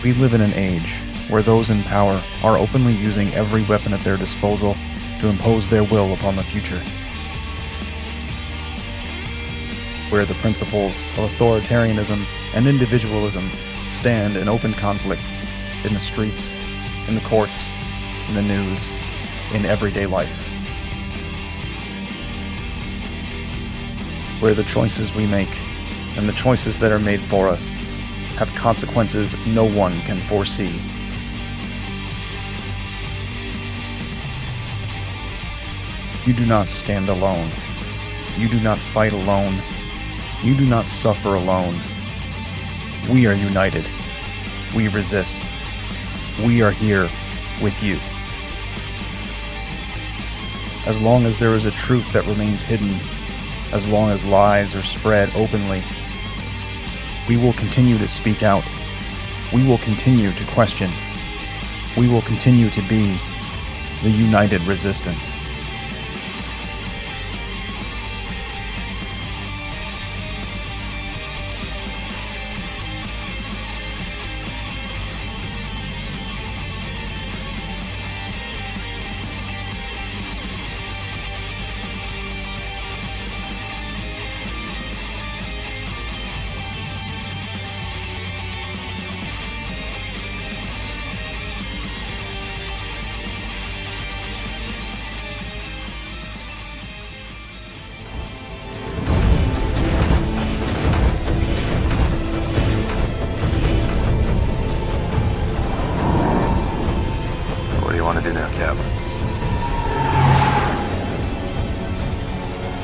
We live in an age where those in power are openly using every weapon at their disposal to impose their will upon the future. Where the principles of authoritarianism and individualism stand in open conflict in the streets, in the courts, in the news, in everyday life. Where the choices we make and the choices that are made for us have consequences no one can foresee. You do not stand alone. You do not fight alone. You do not suffer alone. We are united. We resist. We are here with you. As long as there is a truth that remains hidden, as long as lies are spread openly, we will continue to speak out. We will continue to question. We will continue to be the united resistance.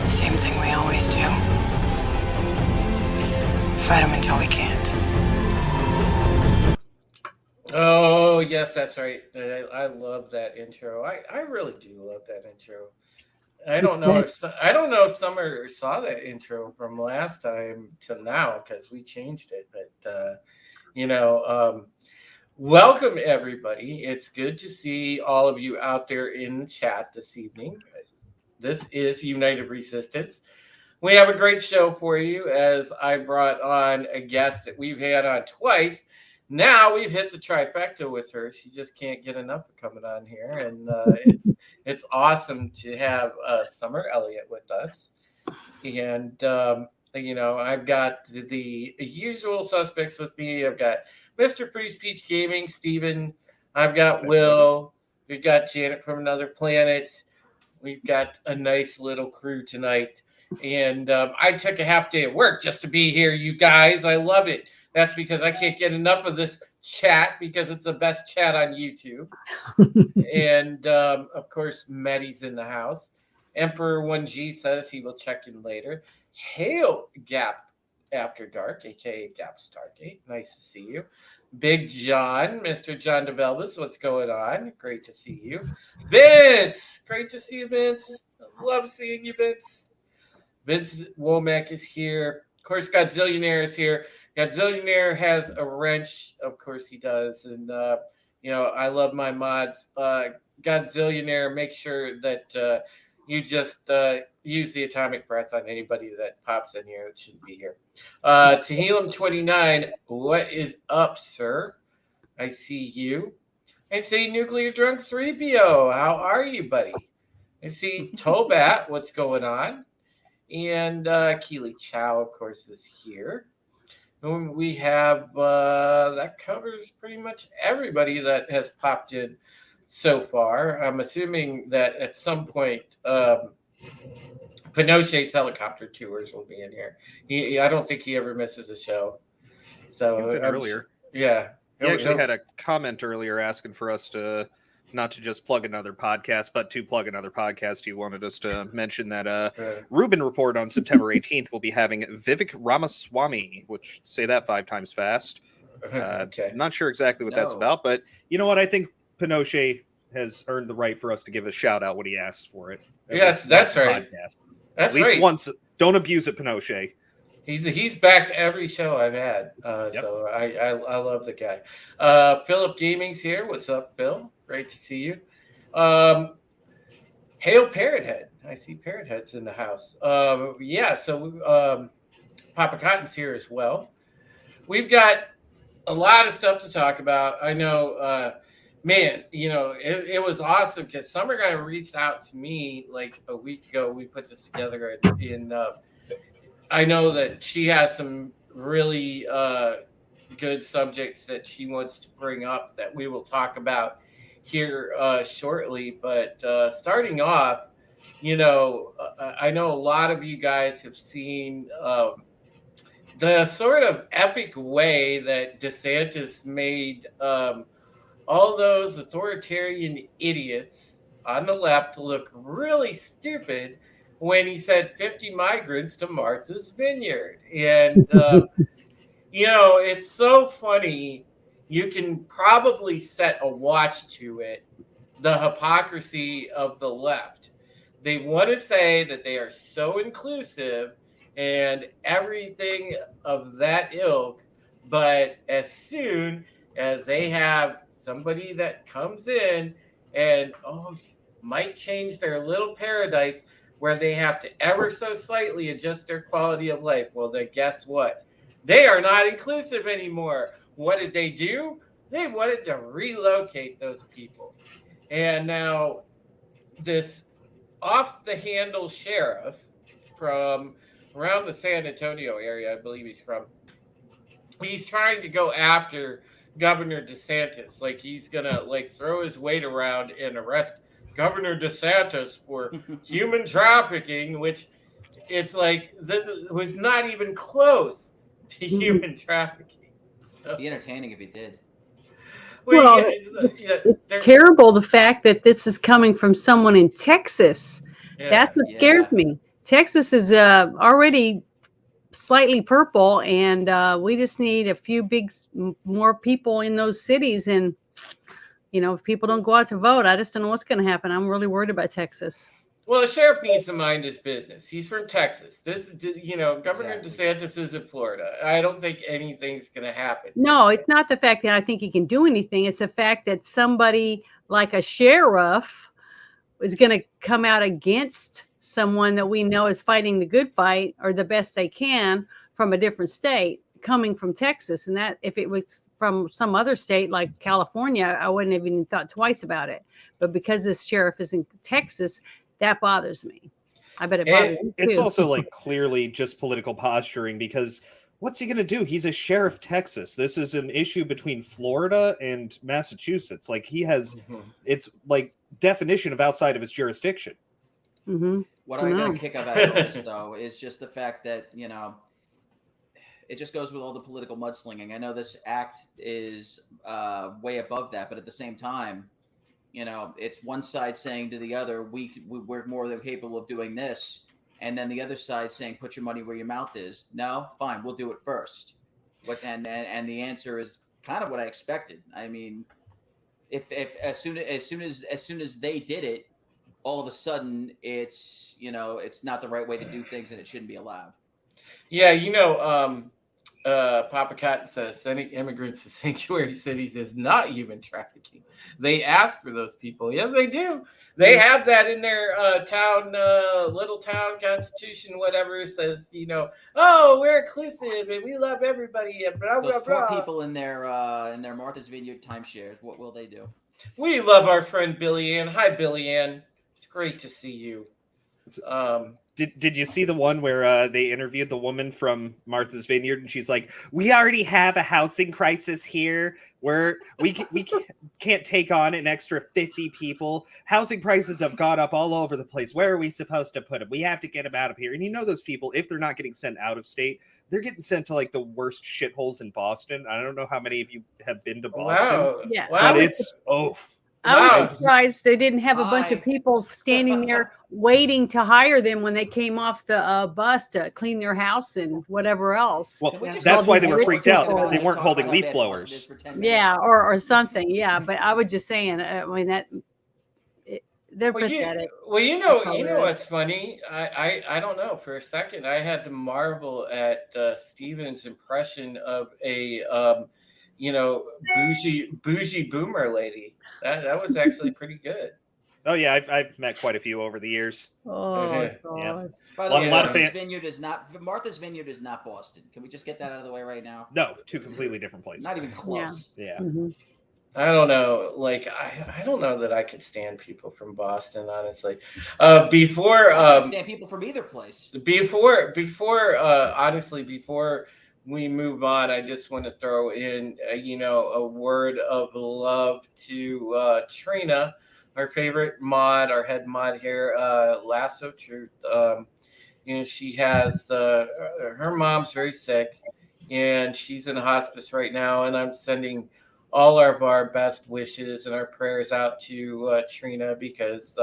Same thing we always do. Fight them until we can't. Oh, yes, that's right. I love that intro. I really do love that intro. I don't know if Summer saw that intro from last time to now because we changed it. But welcome everybody. It's good to see all of you out there in the chat this evening. This is United Resistance. We have a great show for you as I brought on a guest that we've had on twice. Now we've hit the trifecta with her. She just can't get enough of coming on here. And it's awesome to have Summer Elliott with us. And, I've got the usual suspects with me. I've got Mr. Priest Peach Gaming, Steven. I've got Will. We've got Janet from Another Planet. We've got a nice little crew tonight. And I took a half day at work just to be here, you guys. I love it. That's because I can't get enough of this chat because it's the best chat on YouTube. And, of course, Maddie's in the house. Emperor 1G says he will check in later. Hail Gap After Dark, a.k.a. Gap Stargate. Nice to see you. Big John, Mr. John DeVelvis, what's going on? Great to see you. Vince, great to see you, Vince. Love seeing you, Vince. Vince Womack is here. Of course, Godzillionaire is here. Godzillionaire has a wrench. Of course he does. And, I love my mods. Godzillionaire, make sure that you just use the atomic breath on anybody that pops in here that shouldn't be here. Tehillim29, what is up, sir? I see you. I see Nuclear Drunk 3PO. How are you, buddy? I see Tobat. What's going on? And Keely Chow, of course, is here. And we have, that covers pretty much everybody that has popped in so far. I'm assuming that at some point, Pinochet's helicopter tours will be in here. I don't think he ever misses a show. So he was in earlier. Yeah. He actually had a comment earlier asking for us to not to just plug another podcast, but to plug another podcast. He wanted us to mention that Rubin Report on September 18th will be having Vivek Ramaswamy, which say that 5 times fast. Okay. Not sure exactly what that's about, but you know what? I think Pinochet has earned the right for us to give a shout out when he asks for it. Yes, that's right. Podcast. That's At least right. once. Don't abuse it, Pinochet. He's backed every show I've had. So I love the guy. Philip Gaming's here. What's up, Phil? Great to see you. Hail Parrothead. I see Parrothead's in the house. So Papa Cotton's here as well. We've got a lot of stuff to talk about. I know, man, it was awesome because Summer Guy reached out to me like a week ago. We put this together in I know that she has some really good subjects that she wants to bring up that we will talk about here shortly. But starting off, I know a lot of you guys have seen the sort of epic way that DeSantis made all those authoritarian idiots on the left look really stupid when he said 50 migrants to Martha's Vineyard. And, it's so funny. You can probably set a watch to it, the hypocrisy of the left. They want to say that they are so inclusive and everything of that ilk, but as soon as they have somebody that comes in and might change their little paradise where they have to ever so slightly adjust their quality of life, well, then guess what? They are not inclusive anymore. What did they do? They wanted to relocate those people. And now this off-the-handle sheriff from around the San Antonio area, I believe he's from, he's trying to go after Governor DeSantis. Like he's gonna throw his weight around and arrest Governor DeSantis for human trafficking, which it's like was not even close to human trafficking. It'd be entertaining if he did. Well, it's terrible the fact that this is coming from someone in Texas. Yeah, That's what scares me. Texas is already slightly purple, and we just need a few more people in those cities. And if people don't go out to vote, I just don't know what's going to happen. I'm really worried about Texas. Well, the sheriff needs to mind his business. He's from Texas. Governor DeSantis is in Florida. I don't think anything's going to happen. No, it's not the fact that I think he can do anything. It's the fact that somebody like a sheriff is going to come out against someone that we know is fighting the good fight or the best they can from a different state coming from Texas. And that if it was from some other state like California, I wouldn't have even thought twice about it. But because this sheriff is in Texas, that bothers me. I bet it bothers me too. It's also clearly just political posturing because what's he going to do? He's a sheriff, Texas. This is an issue between Florida and Massachusetts. He has, it's definition of outside of his jurisdiction. Mm-hmm. What I got a kick out of this, though, is just the fact that, it just goes with all the political mudslinging. I know this act is way above that, but at the same time, it's one side saying to the other, we're more than capable of doing this. And then the other side saying, put your money where your mouth is. No, fine, we'll do it first. And the answer is kind of what I expected. I mean, if as soon as they did it, all of a sudden it's not the right way to do things and it shouldn't be allowed. Yeah, Papa Cotton says sending immigrants to sanctuary cities is not human trafficking. They ask for those people. Yes, they do. They have that in their little town constitution, whatever. It says, we're inclusive and we love everybody. And blah, those blah, poor blah. people in their Martha's Vineyard timeshares, what will they do? We love our friend Billy Ann. Hi, Billy Ann. It's great to see you. Did you see the one where they interviewed the woman from Martha's Vineyard and she's like, we already have a housing crisis here where we can't take on an extra 50 people. Housing prices have gone up all over the place. Where are we supposed to put them? We have to get them out of here. And those people, if they're not getting sent out of state, they're getting sent to the worst shitholes in Boston. I don't know how many of you have been to Boston. Wow. Yeah. But it's I was surprised they didn't have a bunch of people standing there waiting to hire them when they came off the bus to clean their house and whatever else. Well, that's why they were freaked out. They weren't holding leaf blowers. Yeah, or something. Yeah, but I was just saying. They're pathetic. What's funny? I don't know. For a second, I had to marvel at Steven's impression of a bougie boomer lady. That was actually pretty good. Oh yeah, I've met quite a few over the years. Oh Yeah. God. By the Lot- way, lot of Martha's fan- Vineyard is not Boston. Can we just get that out of the way right now? No, two completely different places. Not even Yeah. close. Yeah. Mhm. I don't know. Like I don't know that I could stand people from Boston, honestly. Before I can't stand people from either place. honestly, before we move on, I just want to throw in a word of love to Trina, our favorite mod, our head mod here, Lasso Truth. She has her mom's very sick, and she's in hospice right now, and I'm sending all of our best wishes and our prayers out to Trina, because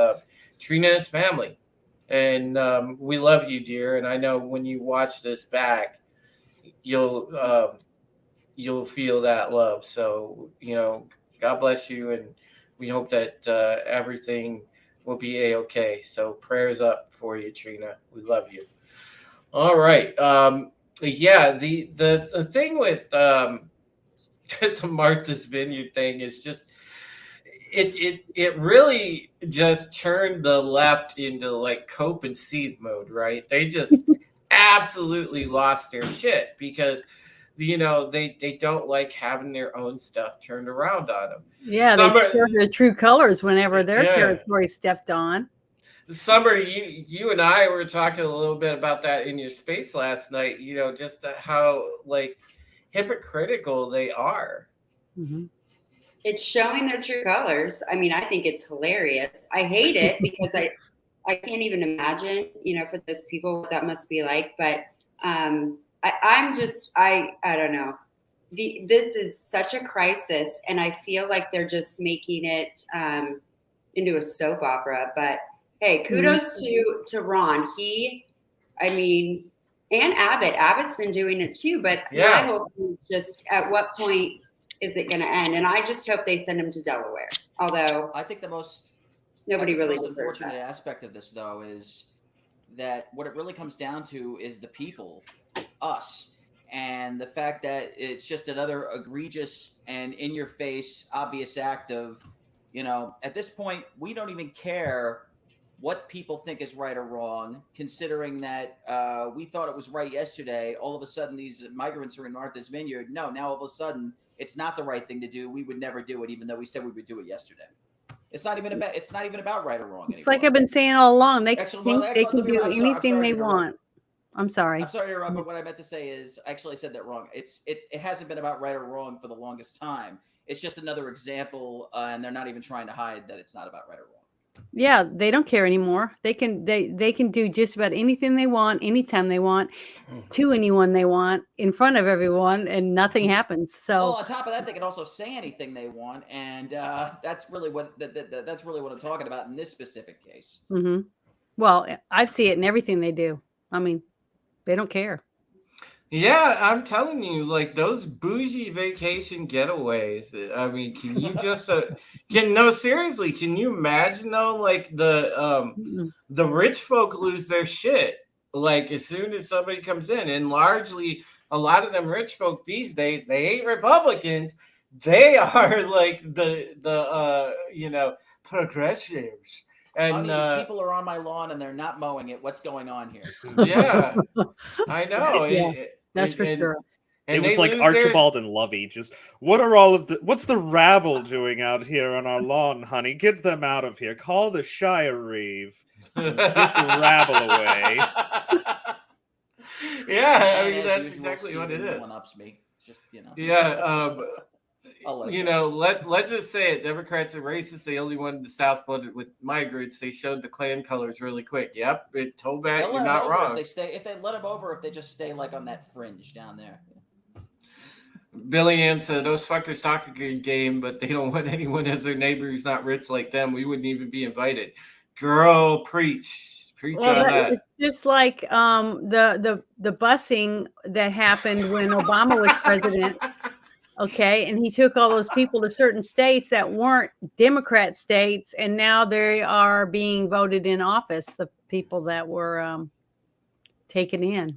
Trina is family, and we love you, dear. And I know when you watch this back, you'll feel that love. So God bless you, and we hope that everything will be a-okay. So prayers up for you, Trina. We love you. All right. Yeah, the thing with the Martha's Vineyard thing is just it really just turned the left into like cope and seethe mode, right? They just absolutely lost their shit because they don't like having their own stuff turned around on them. Yeah, Summer, they showed their true colors whenever their yeah. territory stepped on. Summer, you and I were talking a little bit about that in your space last night. Just how like hypocritical they are. Mm-hmm. It's showing their true colors. I mean, I think it's hilarious. I hate it because I can't even imagine, for those people what that must be like. But I don't know. This is such a crisis, and I feel like they're just making it into a soap opera. But hey, kudos to Ron. And Abbott. Abbott's been doing it too. But my hope is just at what point is it going to end? And I just hope they send him to Delaware. Although I think the most unfortunate aspect of this, though, is that what it really comes down to is the people, us, and the fact that it's just another egregious and in-your-face, obvious act of, at this point, we don't even care what people think is right or wrong, considering that we thought it was right yesterday. All of a sudden, these migrants are in Martha's Vineyard. No, now all of a sudden, it's not the right thing to do. We would never do it, even though we said we would do it yesterday. It's not even about right or wrong anymore. It's like I've been saying all along. They Actually, think well, they let can me- do I'm sorry- I'm anything sorry they to interrupt. want. I'm sorry. I'm sorry to interrupt, but what I meant to say is, actually, I said that wrong. It hasn't been about right or wrong for the longest time. It's just another example, and they're not even trying to hide that it's not about right or wrong. Yeah, they don't care anymore. They can do just about anything they want, anytime they want, to anyone they want, in front of everyone, and nothing happens. So, Well, on top of that, they can also say anything they want, and that's really what that's really what I'm talking about in this specific case. mhm. Well, I see it in everything they do. I mean, they don't care. Yeah, I'm telling you, like those bougie vacation getaways. I mean, can you just seriously, can you imagine though, like Mm-mm. the rich folk lose their shit like as soon as somebody comes in, and largely a lot of them rich folk these days, they ain't Republicans. They are like the progressives. And Honey, these people are on my lawn and they're not mowing it. What's going on here? yeah, I know. Yeah, that's for sure. It was they like lose Archibald and Lovey. Just what's the rabble doing out here on our lawn, honey? Get them out of here. Call the Shire Reeve. Get the rabble away. Yeah, I And mean as that's usual, exactly what it Stephen is. one-ups me. Just Yeah, I'll let it go. let's just say it. Democrats are racist. They only wanted the South flooded with migrants. They showed the Klan colors really quick. Yep, it told back. They'll You're let 'em not over wrong. if they let them over, if they just stay like on that fringe down there. Billy Ann said those fuckers talk a good game, but they don't want anyone as their neighbor who's not rich like them. We wouldn't even be invited. Girl, preach on that. It's just like the busing that happened when Obama was president. Okay, and he took all those people to certain states that weren't Democrat states, and now they are being voted in office. The people that were taken in,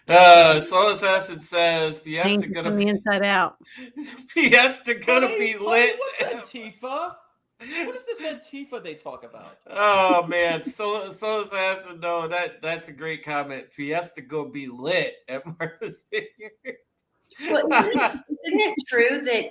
Soul Assassin says Fiesta changed gonna from the be inside out. Fiesta gonna be Honey, lit. what's Antifa? What is this Antifa they talk about? Oh man, so has to know that's a great comment. Fiesta go be lit at Martha's Vineyard. Well, isn't it true that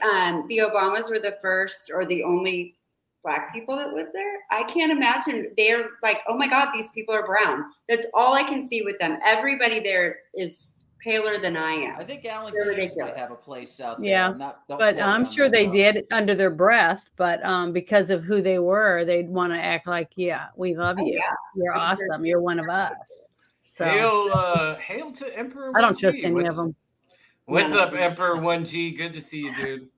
the Obamas were the first or the only Black people that lived there? I can't imagine. They're like, oh my God, these people are brown. That's all I can see with them. Everybody there is paler than I am. I think Alan They're Keyes ridiculous. might have a place out there. Yeah, Don't but quote me I'm on sure that, they though. did under their breath. But because of who they were, they'd want to act like, yeah, we love you. yeah. You're awesome. You're one of us. So Hail to Emperor 1G. I don't trust any of them. What's up, Emperor 1G? Good to see you, dude.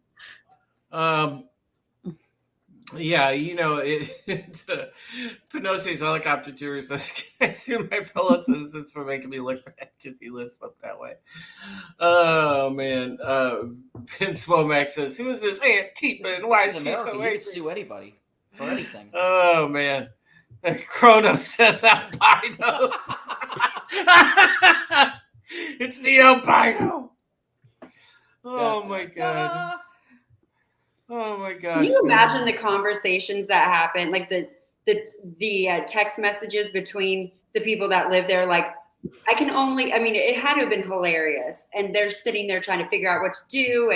Yeah, it's Pinochet's helicopter tours. I assume my fellow citizens for making me look bad because he lives up that way. Oh man, Vince Womack says, "Who is this Antifa and why is she so angry?" You can sue anybody for anything. Oh man, Chronos says albino. It's the albino. Oh my god. Oh my gosh. Can you imagine the conversations that happen, like the text messages between the people that live there? Like, it had to have been hilarious. And they're sitting there trying to figure out what to do,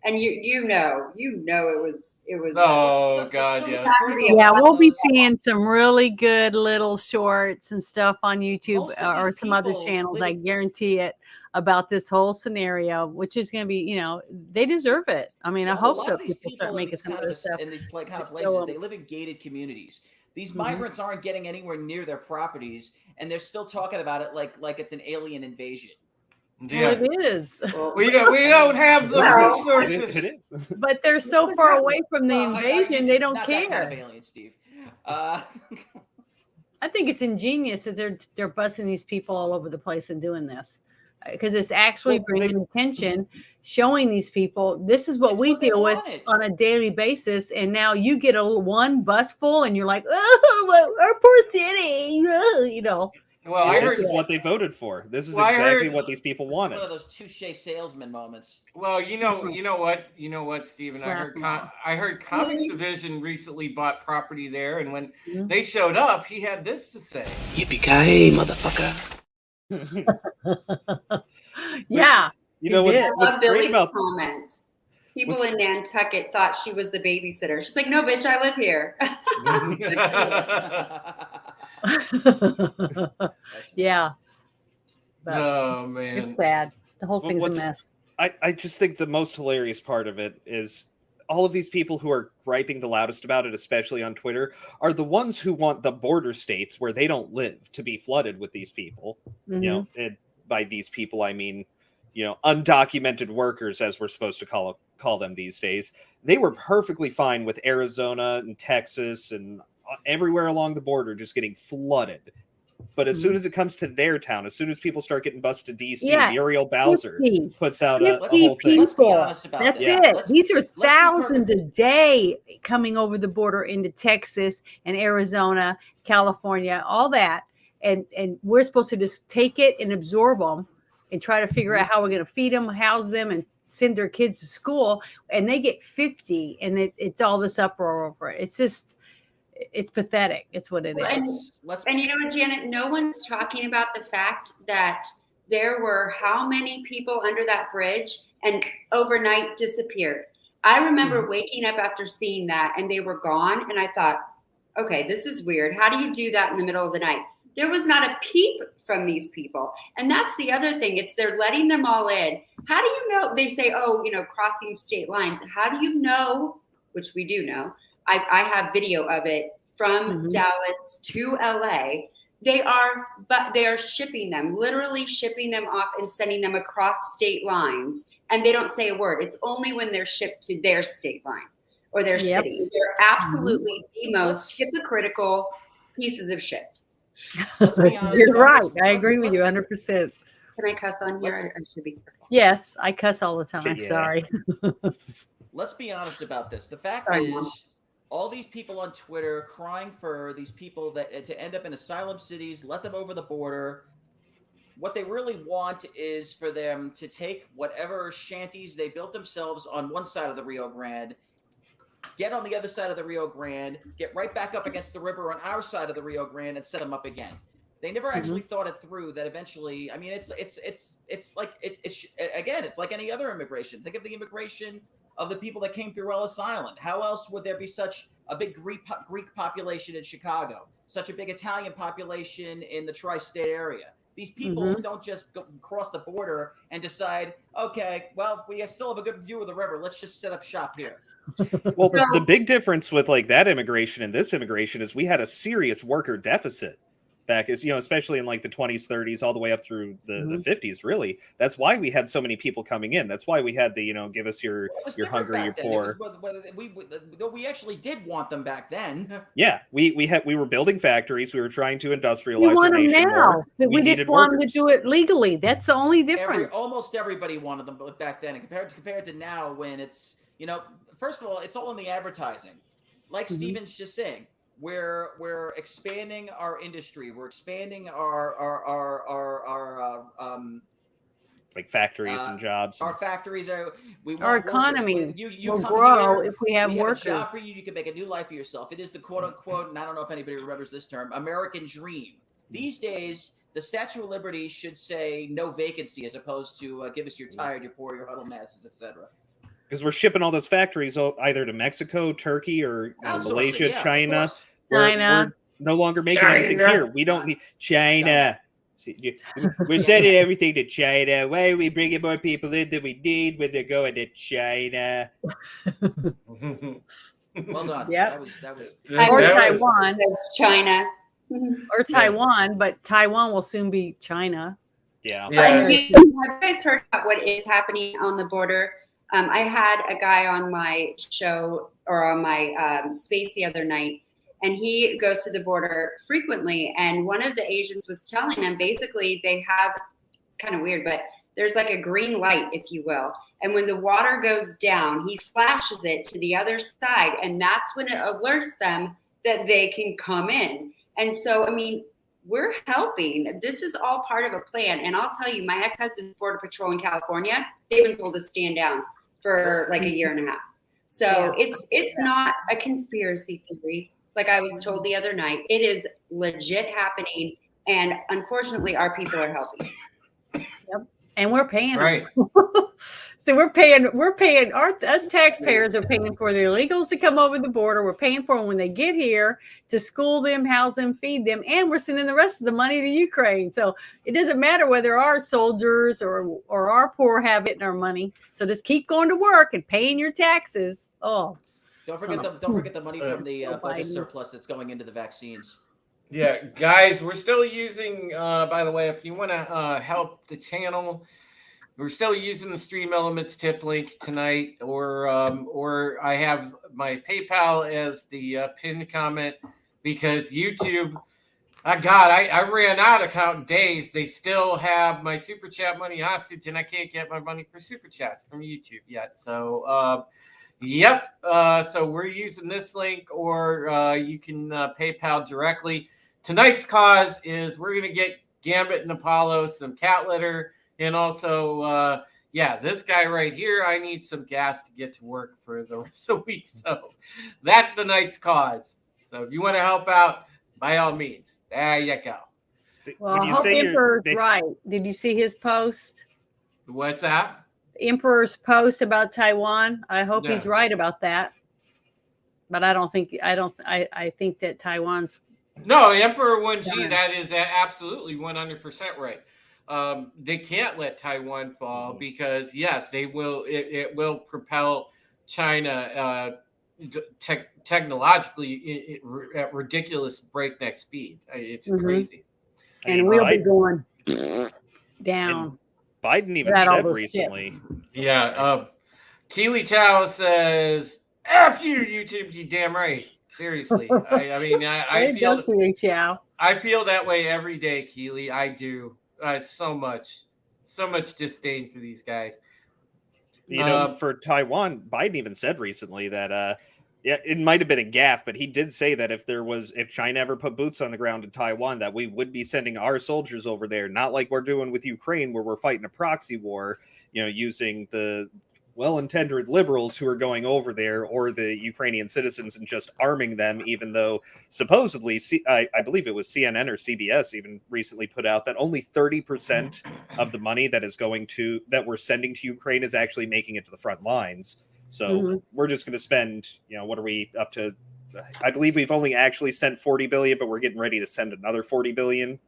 and you know it was. Oh God, yeah. Yeah, we'll be seeing some really good little shorts and stuff on YouTube or some other channels. I guarantee it, about this whole scenario, which is going to be, they deserve it. I mean, I hope that people start making some other stuff. In these kind of places, they live in gated communities. These migrants aren't getting anywhere near their properties, and they're still talking about it like it's an alien invasion. Yeah. Well, it is. We don't have the resources. It is. But they're so far away from the invasion, they don't care. That kind of alien, Steve. I think it's ingenious that they're busting these people all over the place and doing this. Because it's actually bringing attention, showing these people this is what we deal with on a daily basis, and now you get one bus full, and you're like, oh, our poor city, Well, this is what they voted for. This is exactly what these people wanted. One of those touche salesman moments. Well, you know what, Stephen. I heard Comics Division recently bought property there, and when they showed up, he had this to say: "Yippee-ki-yay, motherfucker!" Yeah, what's great about comment. People in Nantucket thought she was the babysitter. She's like, "No, bitch, I live here." Yeah. Oh man, it's bad. The whole thing's a mess. I just think the most hilarious part of it is all of these people who are griping the loudest about it, especially on Twitter, are the ones who want the border states where they don't live to be flooded with these people. And by these people, I mean, undocumented workers, as we're supposed to call them these days. They were perfectly fine with Arizona and Texas and everywhere along the border just getting flooded. But as soon as it comes to their town, as soon as people start getting bused to DC, Muriel Bowser puts out a whole thing. Let's be honest about That's it. These are thousands a day coming over the border into Texas and Arizona, California, all that. And we're supposed to just take it and absorb them and try to figure out how we're going to feed them, house them, and send their kids to school. And they get 50, and it's all this uproar over it. It's just... it's pathetic. It's what it is. And you know what, Janet, no one's talking about the fact that there were how many people under that bridge and overnight disappeared. I remember waking up after seeing that and they were gone. And I thought, okay, this is weird. How do you do that in the middle of the night? There was not a peep from these people. And that's the other thing. They're letting them all in. How do you know? They say, crossing state lines. How do you know, which we do know, I have video of it from Dallas to LA. They are shipping them, literally shipping them off and sending them across state lines. And they don't say a word. It's only when they're shipped to their state line or their city. They're absolutely the most hypocritical pieces of shit. You're right. I agree with you 100%. Can I cuss on here? I should be careful. Yes, I cuss all the time. Sorry. Let's be honest about this. The fact is, all these people on Twitter crying for these people to end up in asylum cities, let them over the border. What they really want is for them to take whatever shanties they built themselves on one side of the Rio Grande, get on the other side of the Rio Grande, get right back up against the river on our side of the Rio Grande, and set them up again. They never actually thought it through. That eventually, I mean, it's like again, it's like any other immigration. Think of the immigration of the people that came through Ellis Island. How else would there be such a big Greek population in Chicago, such a big Italian population in the tri-state area? These people don't just go cross the border and decide, okay, well, we still have a good view of the river. Let's just set up shop here. Well, the big difference with like that immigration and this immigration is we had a serious worker deficit back, as especially in like the 20s, 30s, all the way up through the 50s. Really, that's why we had so many people coming in. That's why we had the give us your hungry, your poor. We actually did want them back then. Yeah, we were building factories. We were trying to industrialize We want our them nation now. more. We just want them to do it legally. That's the only difference. Almost everybody wanted them back then, and compared to now, when it's first of all, it's all in the advertising. Like Steven's just saying, we're expanding our industry. We're expanding our like factories and jobs. Our factories are. Our economy will come grow here, if we have workers. Have a job for you. You can make a new life for yourself. It is the quote unquote, and I don't know if anybody remembers this term, American dream. These days, the Statue of Liberty should say no vacancy as opposed to give us your tired, your poor, your huddled masses, etc. Because we're shipping all those factories either to Mexico, Turkey, or Malaysia, China. China. We're no longer making anything here. We don't need China. See, we're sending everything to China. Why are we bringing more people in than we need when they're going to China? Well done. Yep. That was. Or Taiwan. That's China. Or Taiwan, but Taiwan will soon be China. Yeah. Have you guys heard about what is happening on the border? I had a guy on my show or on my space the other night, and he goes to the border frequently. And one of the agents was telling him basically they have, it's kind of weird, but there's like a green light, if you will. And when the water goes down, he flashes it to the other side. And that's when it alerts them that they can come in. And so, I mean, we're helping. This is all part of a plan. And I'll tell you, my ex-husband's Border Patrol in California, they've been told to stand down for like a year and a half. So it's not a conspiracy theory. Like I was told the other night, it is legit happening. And unfortunately, our people are helping. Yep. And we're paying right. them. So we're paying us taxpayers are paying for the illegals to come over the border. We're paying for them when they get here to school them, house them, feed them, and we're sending the rest of the money to Ukraine. So it doesn't matter whether our soldiers or our poor have it in our money. So just keep going to work and paying your taxes. Oh, don't forget the money from the budget surplus that's going into the vaccines. Yeah, guys, we're still using. By the way, if you want to help the channel. We're still using the Stream Elements tip link tonight, or I have my PayPal as the pinned comment because YouTube. I ran out of counting days. They still have my super chat money hostage, and I can't get my money for super chats from YouTube yet. So, so we're using this link, or you can PayPal directly. Tonight's cause is we're gonna get Gambit and Apollo some cat litter. And also, this guy right here, I need some gas to get to work for the rest of the week. So that's the night's cause. So if you want to help out, by all means, there you go. Well, I hope Emperor's right. Did you see his post? What's that? Emperor's post about Taiwan. I hope he's right about that. But I think that Taiwan's. No, Emperor 1G, that is absolutely 100% right. They can't let Taiwan fall because yes, they will. It will propel China technologically at ridiculous breakneck speed. It's crazy, and we'll be going down. Biden even said recently. Yeah, Keely Chow says, "F you, YouTube, you damn right." Seriously, I mean, I feel that way every day, Keely. I do. So much disdain for these guys. For Taiwan, Biden even said recently that it might have been a gaffe, but he did say that if China ever put boots on the ground in Taiwan, that we would be sending our soldiers over there, not like we're doing with Ukraine, where we're fighting a proxy war, using the well-intended liberals who are going over there, or the Ukrainian citizens, and just arming them, even though supposedly, I believe it was CNN or CBS even recently put out that only 30% of the money that we're sending to Ukraine is actually making it to the front lines. So we're just going to spend, what are we up to? I believe we've only actually sent 40 billion, but we're getting ready to send another 40 billion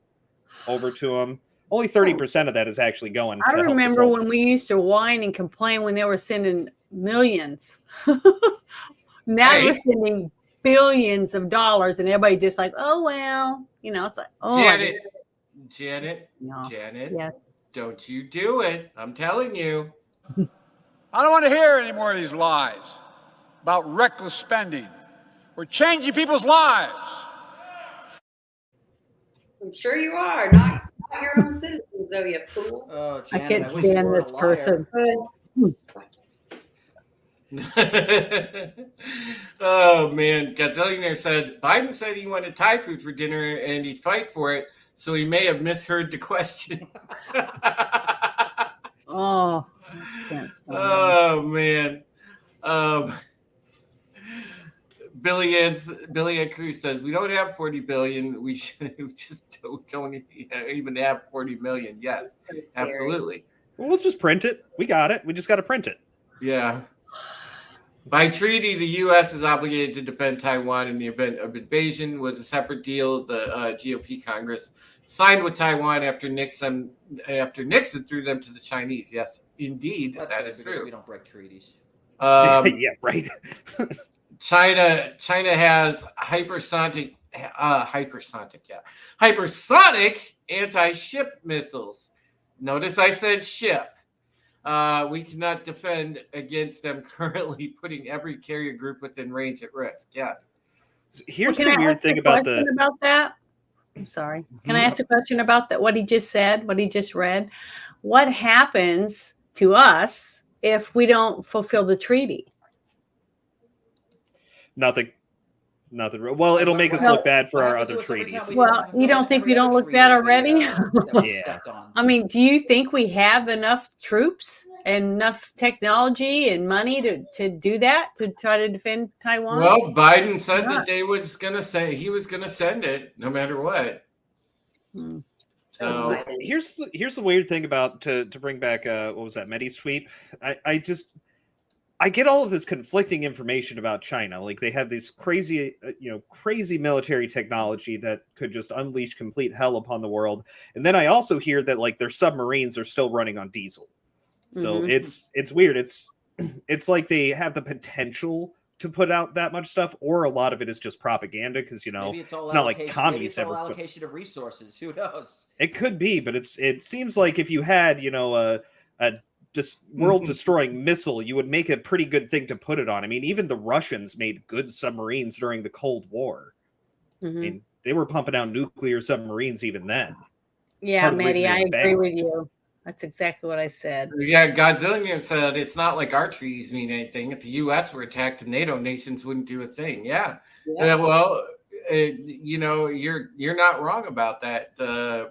over to them. Only 30% of that is actually going I to help remember the when we used to whine and complain when they were sending millions. Now they're sending billions of dollars, and everybody just like, oh well, it's like, oh, Janet, yes, don't you do it. I'm telling you. I don't want to hear any more of these lies about reckless spending. We're changing people's lives. I'm sure you are. Not your own citizens, though, you fool. Oh, I Janet, can't wish you stand weren't this a liar. person. Oh man, Gazillionaire said Biden said he wanted Thai food for dinner and he'd fight for it, so he may have misheard the question. Oh, oh man. Billy Ann Cruz says we don't have 40 billion. We just don't even have 40 million. Yes, absolutely. Well, let's just print it. We got it. We just got to print it. Yeah. By treaty, the U.S. is obligated to defend Taiwan in the event of invasion. Was a separate deal the GOP Congress signed with Taiwan after Nixon threw them to the Chinese. Yes, indeed, that is true. We don't break treaties. Yeah, right. China has hypersonic anti-ship missiles. Notice I said ship. We cannot defend against them currently, putting every carrier group within range at risk. Yes. Here's the weird thing about that. I'm sorry. Can I ask a question about that? What he just said, what he just read? What happens to us if we don't fulfill the treaty? Nothing. Well, it'll make us look bad for our other treaties. Well, you don't think we don't look bad already? Yeah. I mean, do you think we have enough troops and enough technology and money to do that, to try to defend Taiwan? Well, Biden said that he was going to send it no matter what. So here's the weird thing about to bring back what was that Medi's tweet? I get all of this conflicting information about China. Like they have this crazy military technology that could just unleash complete hell upon the world. And then I also hear that like their submarines are still running on diesel. So it's weird. It's like they have the potential to put out that much stuff, or a lot of it is just propaganda because it's not like commies ever. Allocation of resources. Who knows? It could be, but it seems like if you had a world-destroying missile, you would make a pretty good thing to put it on. I mean, even the Russians made good submarines during the Cold War. I mean, they were pumping out nuclear submarines even then. Yeah, Maddie, I agree with you. That's exactly what I said. Yeah, Godzilla said it's not like our treaties mean anything. If the U.S. were attacked, the NATO nations wouldn't do a thing. Yeah. Well, you're not wrong about that,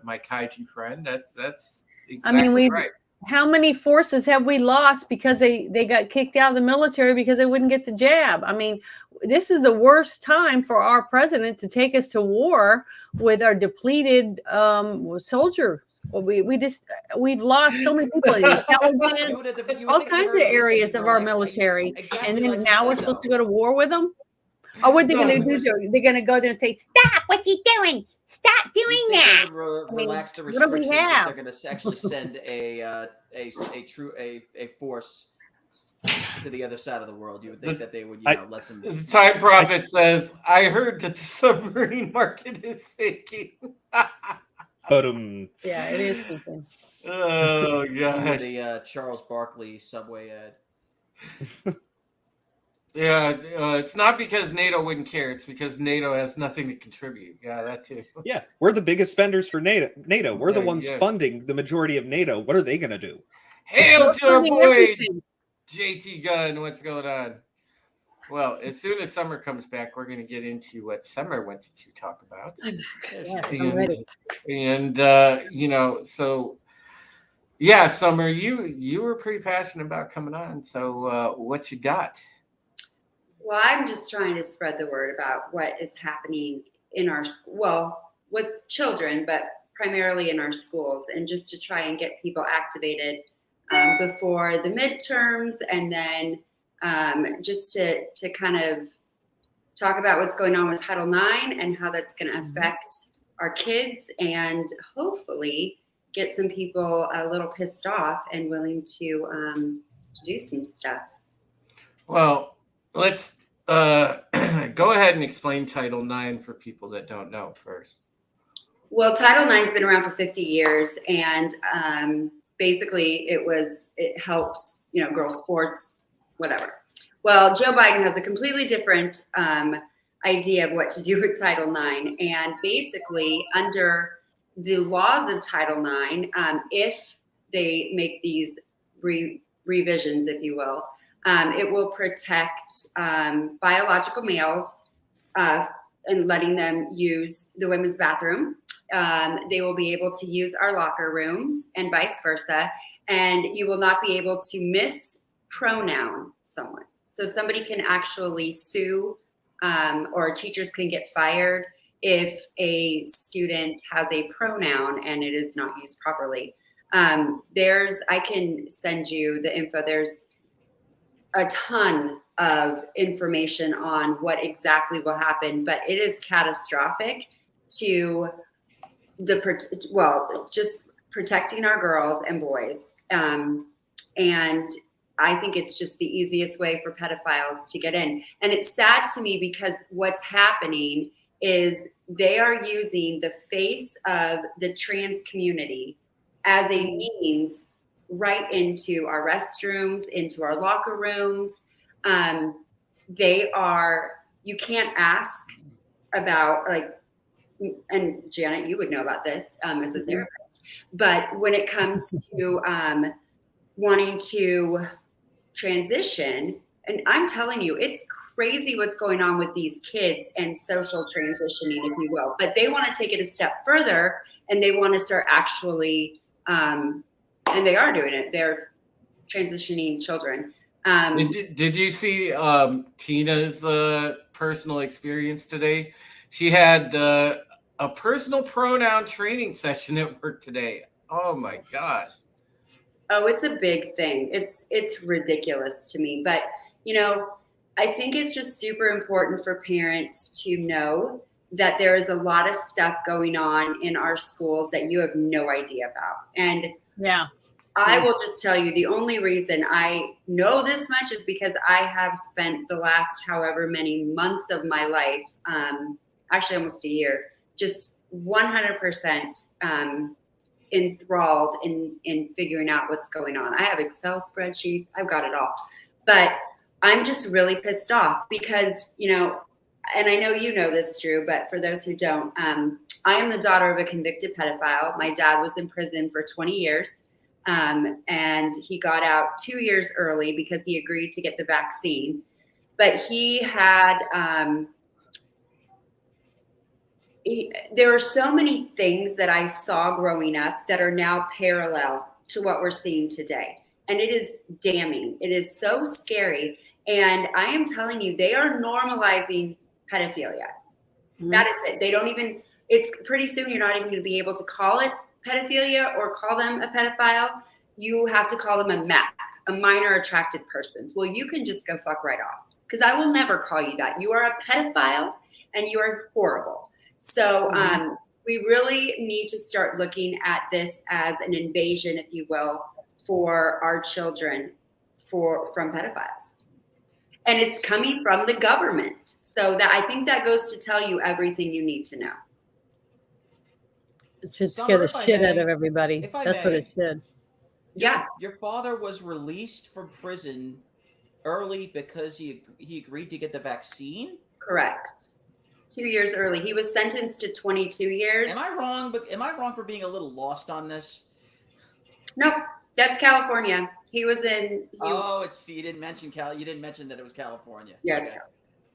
my kaiju friend. That's exactly right. How many forces have we lost because they got kicked out of the military because they wouldn't get the jab? I mean, this is the worst time for our president to take us to war with our depleted soldiers. We've lost so many people in intelligence, all kinds of areas of our military, and then now we're supposed to go to war with them. Or what they're going to do? They're going to go there and say, "Stop! What you doing? Stop doing that!" Relax the restrictions. They're going to actually send a force to the other side of the world. You would think that they would, let some. The Time Prophet says, "I heard that the submarine market is sinking." Yeah, it is sinking. Oh gosh! The Charles Barkley subway ad. Yeah, it's not because NATO wouldn't care. It's because NATO has nothing to contribute. Yeah, that too. Yeah, we're the biggest spenders for NATO. We're the ones funding the majority of NATO. What are they going to do? Hail to our boy, JT Gunn. What's going on? Well, as soon as summer comes back, we're going to get into what Summer wanted to talk about. I'm ready. And so Yeah, Summer, you were pretty passionate about coming on. So what you got? Well, I'm just trying to spread the word about what is happening in our with children, but primarily in our schools, and just to try and get people activated before the midterms, and then just to kind of talk about what's going on with Title IX and how that's going to affect our kids, and hopefully get some people a little pissed off and willing to do some stuff. Well, let's go ahead and explain Title IX for people that don't know first. Well, Title IX's been around for 50 years, and basically it helps, girls' sports, whatever. Well, Joe Biden has a completely different idea of what to do with Title IX, and basically under the laws of Title IX, if they make these revisions, if you will, it will protect biological males and letting them use the women's bathroom. They will be able to use our locker rooms and vice versa. And you will not be able to mispronoun someone. So somebody can actually sue or teachers can get fired if a student has a pronoun and it is not used properly. I can send you the info. There's a ton of information on what exactly will happen, but it is catastrophic to just protecting our girls and boys. And I think it's just the easiest way for pedophiles to get in. And it's sad to me because what's happening is they are using the face of the trans community as a means right into our restrooms, into our locker rooms. You can't ask about, and Janet, you would know about this as a therapist, but when it comes to wanting to transition, and I'm telling you, it's crazy what's going on with these kids and social transitioning, if you will, but they want to take it a step further and they want to start actually, and they are doing it. They're transitioning children. Did you see Tina's personal experience today? She had a personal pronoun training session at work today. Oh my gosh. Oh, it's a big thing. It's ridiculous to me. But, I think it's just super important for parents to know that there is a lot of stuff going on in our schools that you have no idea about. And yeah, I will just tell you, the only reason I know this much is because I have spent the last however many months of my life, actually almost a year, just 100% enthralled in figuring out what's going on. I have Excel spreadsheets. I've got it all. But I'm just really pissed off because, and I know you know this, Drew, but for those who don't, I am the daughter of a convicted pedophile. My dad was in prison for 20 years. And he got out 2 years early because he agreed to get the vaccine. But he had, there are so many things that I saw growing up that are now parallel to what we're seeing today. And it is damning. It is so scary. And I am telling you, they are normalizing pedophilia. Mm-hmm. That is it. They don't even, it's pretty soon you're not even going to be able to call it pedophilia or call them a pedophile. You have to call them a MAP, a minor attracted persons. Well, you can just go fuck right off because I will never call you that. You are a pedophile and you are horrible. So we really need to start looking at this as an invasion, if you will, for our children from pedophiles. And it's coming from the government. So that I think that goes to tell you everything you need to know. It should scare the shit out of everybody. That's what it should. Yeah. Your father was released from prison early because he agreed to get the vaccine? Correct. 2 years early. He was sentenced to 22 years. Am I wrong? But am I wrong for being a little lost on this? Nope. That's California. He was in. You didn't mention You didn't mention that it was California. Yeah. Okay.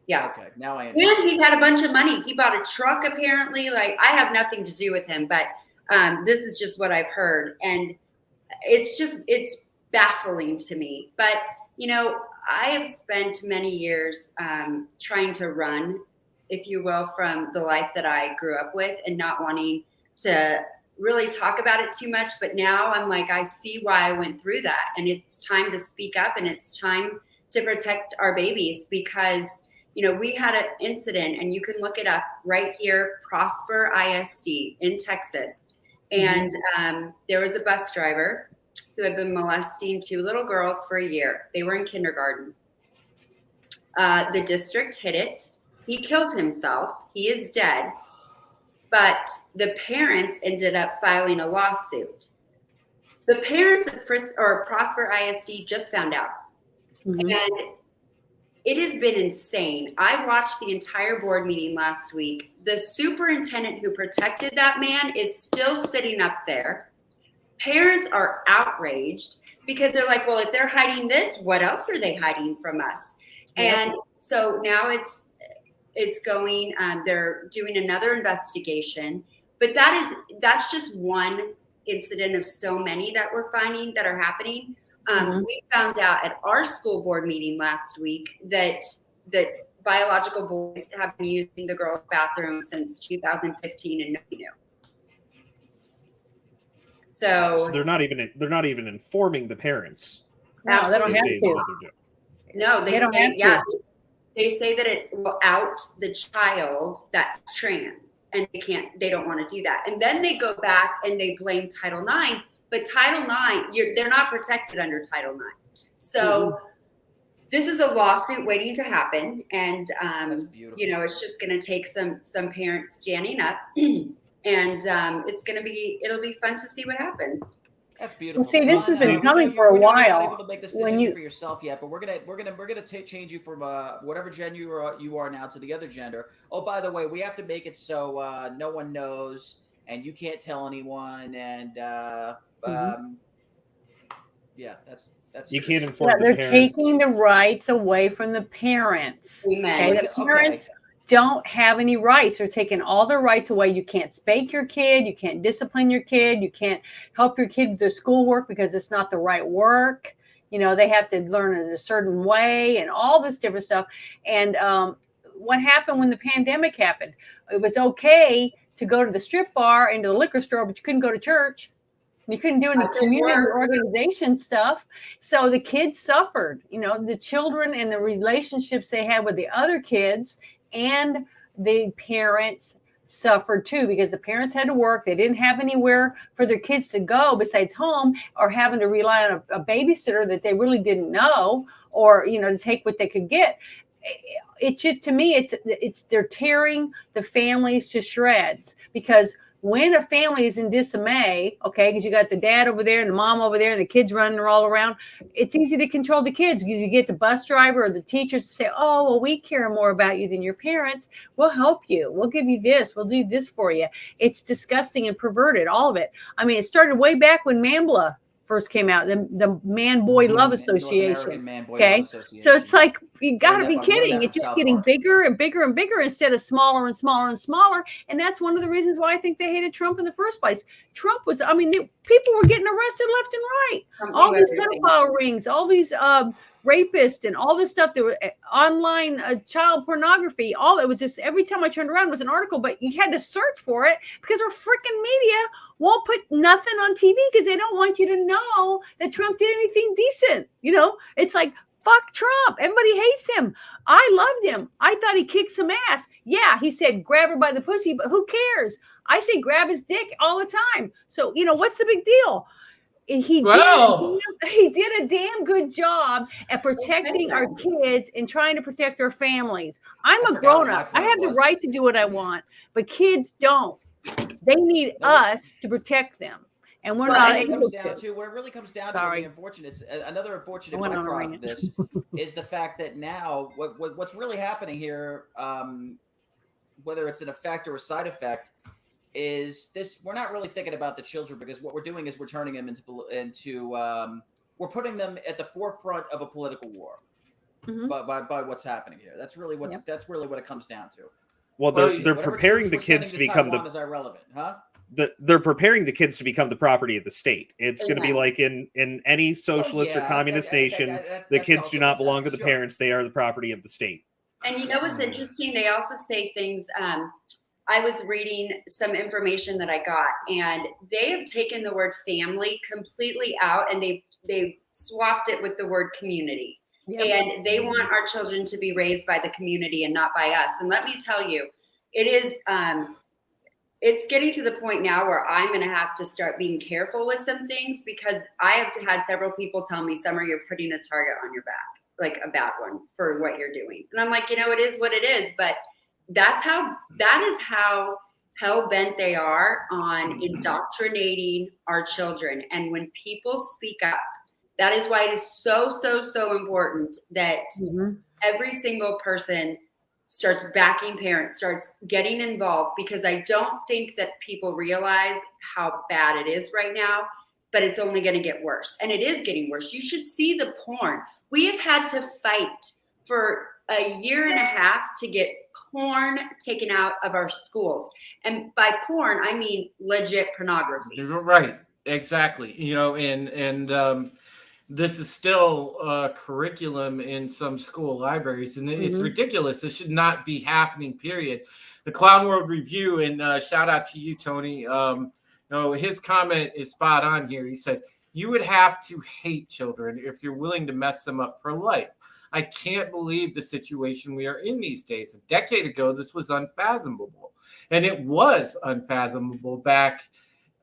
Yeah. Okay. Now I understand. And he had a bunch of money. He bought a truck apparently. I have nothing to do with him, but this is just what I've heard. And it's baffling to me. But, I have spent many years trying to run, if you will, from the life that I grew up with and not wanting to really talk about it too much. But now I'm like, I see why I went through that. And it's time to speak up, and it's time to protect our babies, because, we had an incident, and you can look it up right here, Prosper ISD in Texas. And there was a bus driver who had been molesting 2 little girls for a year. They were in kindergarten. The district hid it. He killed himself. He is dead. But the parents ended up filing a lawsuit. The parents of Prosper ISD just found out. And it has been insane. I watched the entire board meeting last week. The superintendent who protected that man is still sitting up there. Parents are outraged because they're like, well, if they're hiding this, what else are they hiding from us? Yep. And so now it's going, they're doing another investigation, but that's just one incident of so many that we're finding that are happening. We found out at our school board meeting last week that biological boys have been using the girls' bathroom since 2015 and nobody knew. So they're not even informing the parents. No, they don't have to. No, they don't say, have to. They say that it will out the child that's trans, and they don't want to do that. And then they go back and they blame Title IX, but Title IX, they're not protected under Title IX. So this is a lawsuit waiting to happen, and it's just going to take some parents standing up. And it'll be fun to see what happens. That's beautiful. Well, see, this has been coming for a while. You're not able to make this decision for yourself yet, but we're gonna change you from whatever gender you are now to the other gender. Oh, by the way, we have to make it so no one knows, and you can't tell anyone, and that's you can't inform the they're parents. taking the rights away from the parents. Okay, the parents don't have any rights. They're taking all their rights away. You can't spank your kid. You can't discipline your kid. You can't help your kid with their schoolwork because it's not the right work. They have to learn it a certain way and all this different stuff. And what happened when the pandemic happened? It was okay to go to the strip bar and to the liquor store, but you couldn't go to church. You couldn't do any community organization stuff. So the kids suffered, the children and the relationships they had with the other kids and the parents suffered too, because the parents had to work. They didn't have anywhere for their kids to go besides home, or having to rely on a babysitter that they really didn't know, or, to take what they could get. It's just, to me, they're tearing the families to shreds, because when a family is in disarray, okay, because you got the dad over there and the mom over there and the kids running all around, it's easy to control the kids, because you get the bus driver or the teachers to say, oh, well, we care more about you than your parents. We'll help you. We'll give you this. We'll do this for you. It's disgusting and perverted, all of it. I mean, it started way back when MANBLA first came out, the Man-Boy Love Association. Okay, so it's like, you got to be kidding. It's just getting bigger and bigger and bigger instead of smaller and smaller and smaller. And that's one of the reasons why I think they hated Trump in the first place. Trump was, people were getting arrested left and right. All these pedophile rings, all these rapists and all this stuff that were online child pornography. All it was just, every time I turned around was an article, but you had to search for it because our freaking media won't put nothing on TV because they don't want you to know that Trump did anything decent. It's like, fuck Trump. Everybody hates him. I loved him. I thought he kicked some ass. Yeah, he said grab her by the pussy, but who cares? I say grab his dick all the time. So, what's the big deal? He did a damn good job at protecting our kids and trying to protect our families. I'm a grown-up. I have the right to do what I want, but kids don't. They need us to protect them. And we're not able to. What it really comes down to, another unfortunate byproduct of this is the fact that now what's really happening here, whether it's an effect or a side effect, is this: we're not really thinking about the children, because what we're doing is we're turning them into we're putting them at the forefront of a political war by what's happening here. That's really what it comes down to. Well, they're preparing the kids to become is irrelevant, huh? they're preparing the kids to become the property of the state. It's going to be like in any socialist or communist nation, the kids do not belong to the parents. They are the property of the state. And you know what's interesting? They also say things. I was reading some information that I got, and they have taken the word family completely out, and they've swapped it with the word community. Yep. And they want our children to be raised by the community and not by us. And let me tell you, it is it's getting to the point now where I'm going to have to start being careful with some things, because I have had several people tell me, Summer, you're putting a target on your back, like a bad one for what you're doing. And I'm like, it is what it is. But that is how hell bent they are on indoctrinating our children. And when people speak up, that is why it is so, so, so important that every single person starts backing parents, starts getting involved, because I don't think that people realize how bad it is right now, but it's only going to get worse. And it is getting worse. You should see the porn. We have had to fight for a year and a half to get porn taken out of our schools. And by porn, I mean legit pornography. You're right. Exactly. And this is still curriculum in some school libraries, and it's ridiculous. This should not be happening, period. The Clown World Review, and shout out to you, Tony. His comment is spot on here. He said, you would have to hate children if you're willing to mess them up for life. I can't believe the situation we are in these days. A decade ago, this was unfathomable. And it was unfathomable back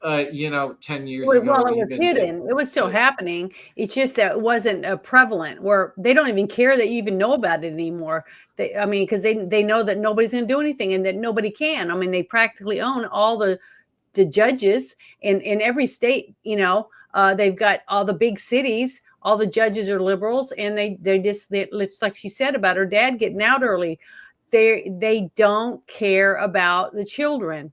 10 years ago. Well, it was hidden. It was still happening. It's just that it wasn't prevalent, where they don't even care that you even know about it anymore. Because they know that nobody's going to do anything and that nobody can. They practically own all the judges in every state. They've got all the big cities. All the judges are liberals, and they it's like she said about her dad getting out early. They don't care about the children.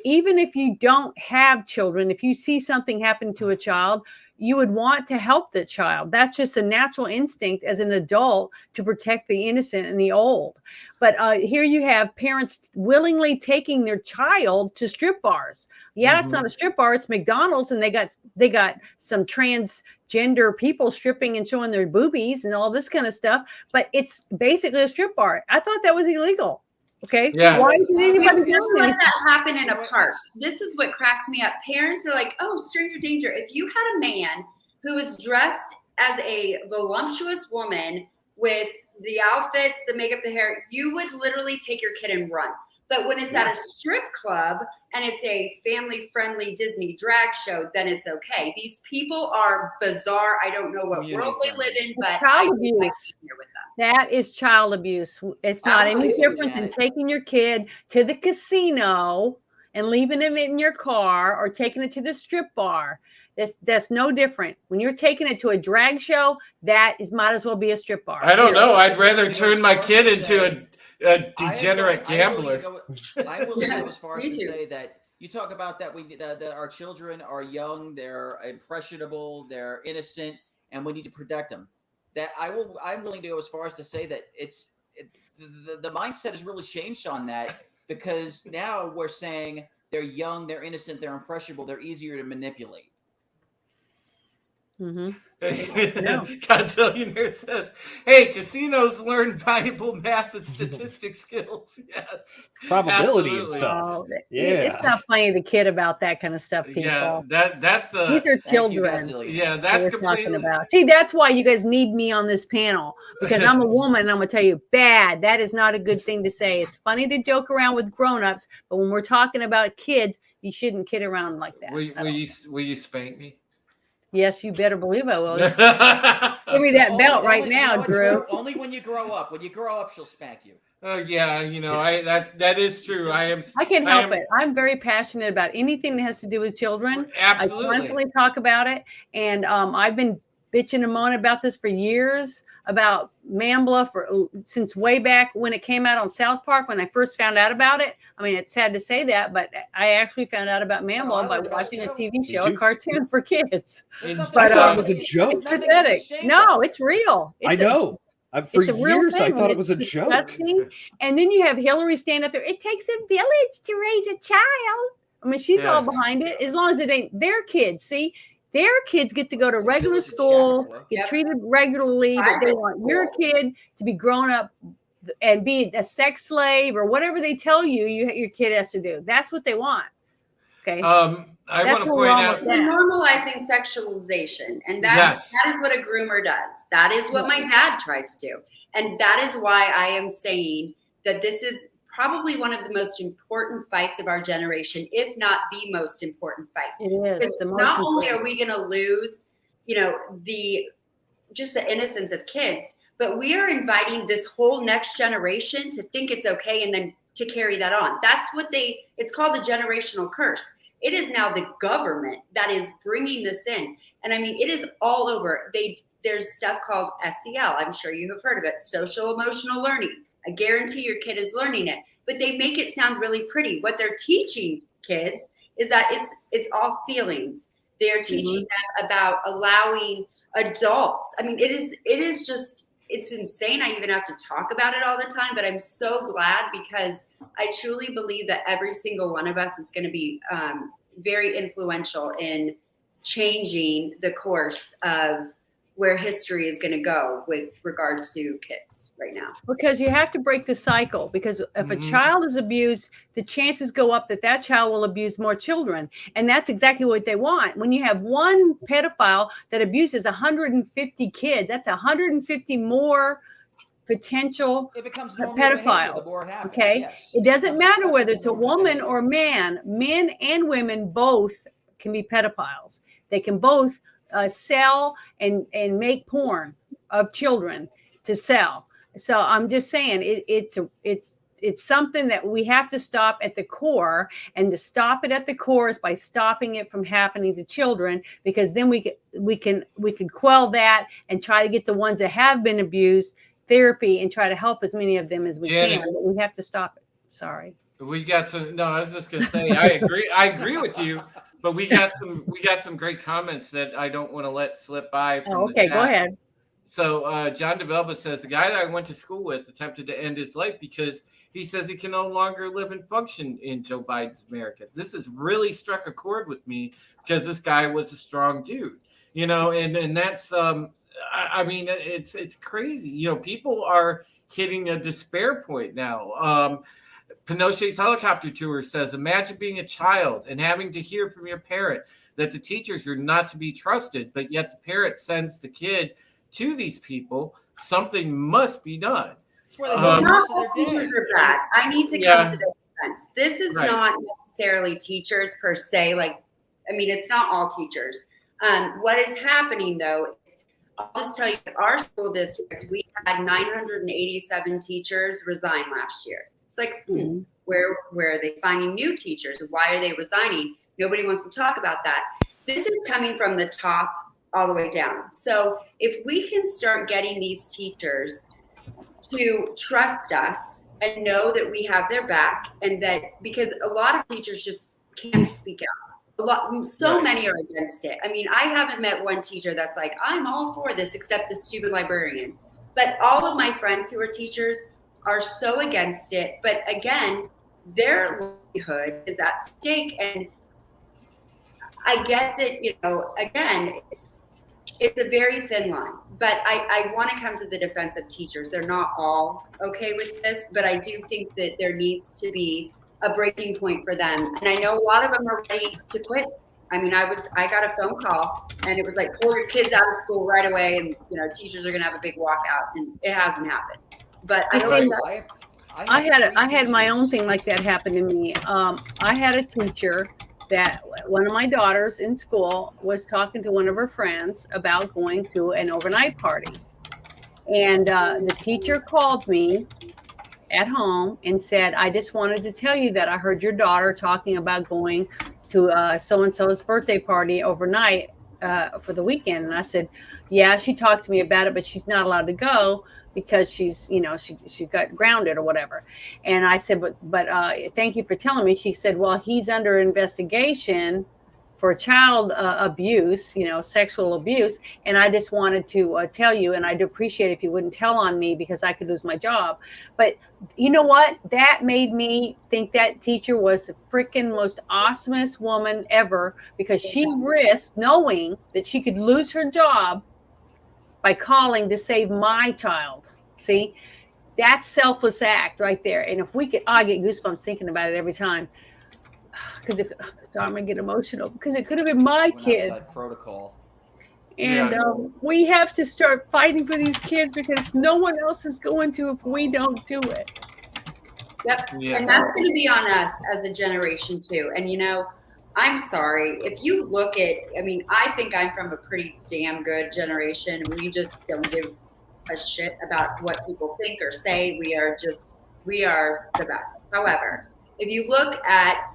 Even if you don't have children, if you see something happen to a child, you would want to help the child. That's just a natural instinct as an adult to protect the innocent and the old. But here you have parents willingly taking their child to strip bars. Yeah, it's not a strip bar, it's McDonald's, and they got some transgender people stripping and showing their boobies and all this kind of stuff. But it's basically a strip bar. I thought that was illegal. Okay. Yeah. Why isn't anybody doing let that happen in a park? This is what cracks me up. Parents are like, oh, stranger danger. If you had a man who was dressed as a voluptuous woman with the outfits, the makeup, the hair, you would literally take your kid and run. But when it's at a strip club and it's a family-friendly Disney drag show, then it's okay. These people are bizarre. I don't know what world they live in, but I would like being here with them. That is child abuse. It's not any different than taking your kid to the casino and leaving him in your car, or taking it to the strip bar. That's no different. When you're taking it to a drag show, that might as well be a strip bar. I don't know. I'd rather turn my kid into a degenerate gambler. I will go as far as to say that you talk about that our children are young, they're impressionable, they're innocent, and we need to protect them. I'm willing to go as far as to say that the mindset has really changed on that, because now we're saying they're young, they're innocent, they're impressionable, they're easier to manipulate. Godzillionaire says, hey, casinos learn valuable math and statistics skills. Yes. Probability and stuff. Oh, it's not playing the kid about that kind of stuff, people. Yeah, that's these are children. That's completely talking about. See, that's why you guys need me on this panel, because I'm a woman and I'm gonna tell you, bad. That is not a good thing to say. It's funny to joke around with grown-ups, but when we're talking about kids, you shouldn't kid around like that. Will you spank me? Yes, you better believe I will. Give me that belt right now, Drew. Only when you grow up. When you grow up, she'll spank you. Oh yeah, that is true. I can't help it. I'm very passionate about anything that has to do with children. Absolutely. I constantly talk about it, and I've been bitching and moaning about this for years, about Man Bluff, since way back when it came out on South Park, when I first found out about it. It's sad to say that, but I actually found out about Man Bluff by watching a TV show, a cartoon for kids. I thought it was a joke. It's pathetic. No, it's real. I know. For years, I thought it was a joke. And then you have Hillary stand up there. It takes a village to raise a child. I mean, she's all behind it as long as it ain't their kids. See, their kids get to go to regular school, get treated regularly, but they want your kid to be grown up and be a sex slave or whatever they tell you your kid has to do. That's what they want. Okay. I want to point out we're normalizing sexualization, and that is what a groomer does. That is what my dad tried to do, and that is why I am saying that this is probably one of the most important fights of our generation, if not the most important fight. It is. Not only are we going to lose, the innocence of kids, but we are inviting this whole next generation to think it's okay and then to carry that on. That's what it's called the generational curse. It is now the government that is bringing this in. And I mean, it is all over. There's stuff called SEL. I'm sure you have heard of it. Social emotional learning. I guarantee your kid is learning it, but they make it sound really pretty. What they're teaching kids is that it's all feelings. They're teaching them about allowing adults. I mean, it is just, it's insane. I even have to talk about it all the time, but I'm so glad because I truly believe that every single one of us is going to be very influential in changing the course of where history is going to go with regard to kids right now. Because you have to break the cycle, because if a child is abused, the chances go up that child will abuse more children. And that's exactly what they want. When you have one pedophile that abuses 150 kids, that's 150 more potential pedophiles. Okay. Yes. It doesn't matter whether it's a woman or a man. Men and women both can be pedophiles. They can both sell and make porn of children to sell. So I'm just saying it's something that we have to stop at the core, and to stop it at the core is by stopping it from happening to children, because then we can quell that and try to get the ones that have been abused therapy and try to help as many of them as we can. But we have to stop it. Sorry. I was just gonna say I agree with you. But we got some great comments that I don't want to let slip by. Okay, go ahead. So John DeBelba says, the guy that I went to school with attempted to end his life because he says he can no longer live and function in Joe Biden's America. This has really struck a chord with me because this guy was a strong dude, and that's I mean, it's crazy. People are hitting a despair point now. Pinochet's helicopter tour says, imagine being a child and having to hear from your parent that the teachers are not to be trusted, but yet the parent sends the kid to these people. Something must be done. Not all teachers are bad. I need to come to this defense. This is not necessarily teachers per se. It's not all teachers. What is happening, though, I'll just tell you, our school district, we had 987 teachers resign last year. It's like, where are they finding new teachers? Why are they resigning? Nobody wants to talk about that. This is coming from the top all the way down. So if we can start getting these teachers to trust us and know that we have their back, and that, because a lot of teachers just can't speak out. Many are against it. I mean, I haven't met one teacher that's like, I'm all for this, except the stupid librarian. But all of my friends who are teachers are so against it. But again, their livelihood is at stake. And I get that, again, it's a very thin line. But I want to come to the defense of teachers. They're not all okay with this, but I do think that there needs to be a breaking point for them. And I know a lot of them are ready to quit. I mean, I got a phone call and it was like, pull your kids out of school right away, and teachers are going to have a big walkout, and it hasn't happened. But I had my own thing like that happen to me. I had a teacher that one of my daughters in school was talking to one of her friends about going to an overnight party. And the teacher called me at home and said, I just wanted to tell you that I heard your daughter talking about going to so-and-so's birthday party overnight for the weekend. And I said, yeah, she talked to me about it, but she's not allowed to go because she's, she got grounded or whatever. And I said, but thank you for telling me. She said, well, he's under investigation for child abuse, sexual abuse. And I just wanted to tell you, and I'd appreciate if you wouldn't tell on me because I could lose my job. But you know what? That made me think that teacher was the freaking most awesomest woman ever, because she risked knowing that she could lose her job by calling to save my child. See, that selfless act right there. And if we could, I get goosebumps thinking about it every time. Because sorry, I'm gonna get emotional because it could have been my kid. Outside protocol. And we have to start fighting for these kids because no one else is going to if we don't do it. Yep. Yeah. And that's going to be on us as a generation too. And I'm sorry if you look at. I mean, I think I'm from a pretty damn good generation. We just don't give a shit about what people think or say. We are the best. However, if you look at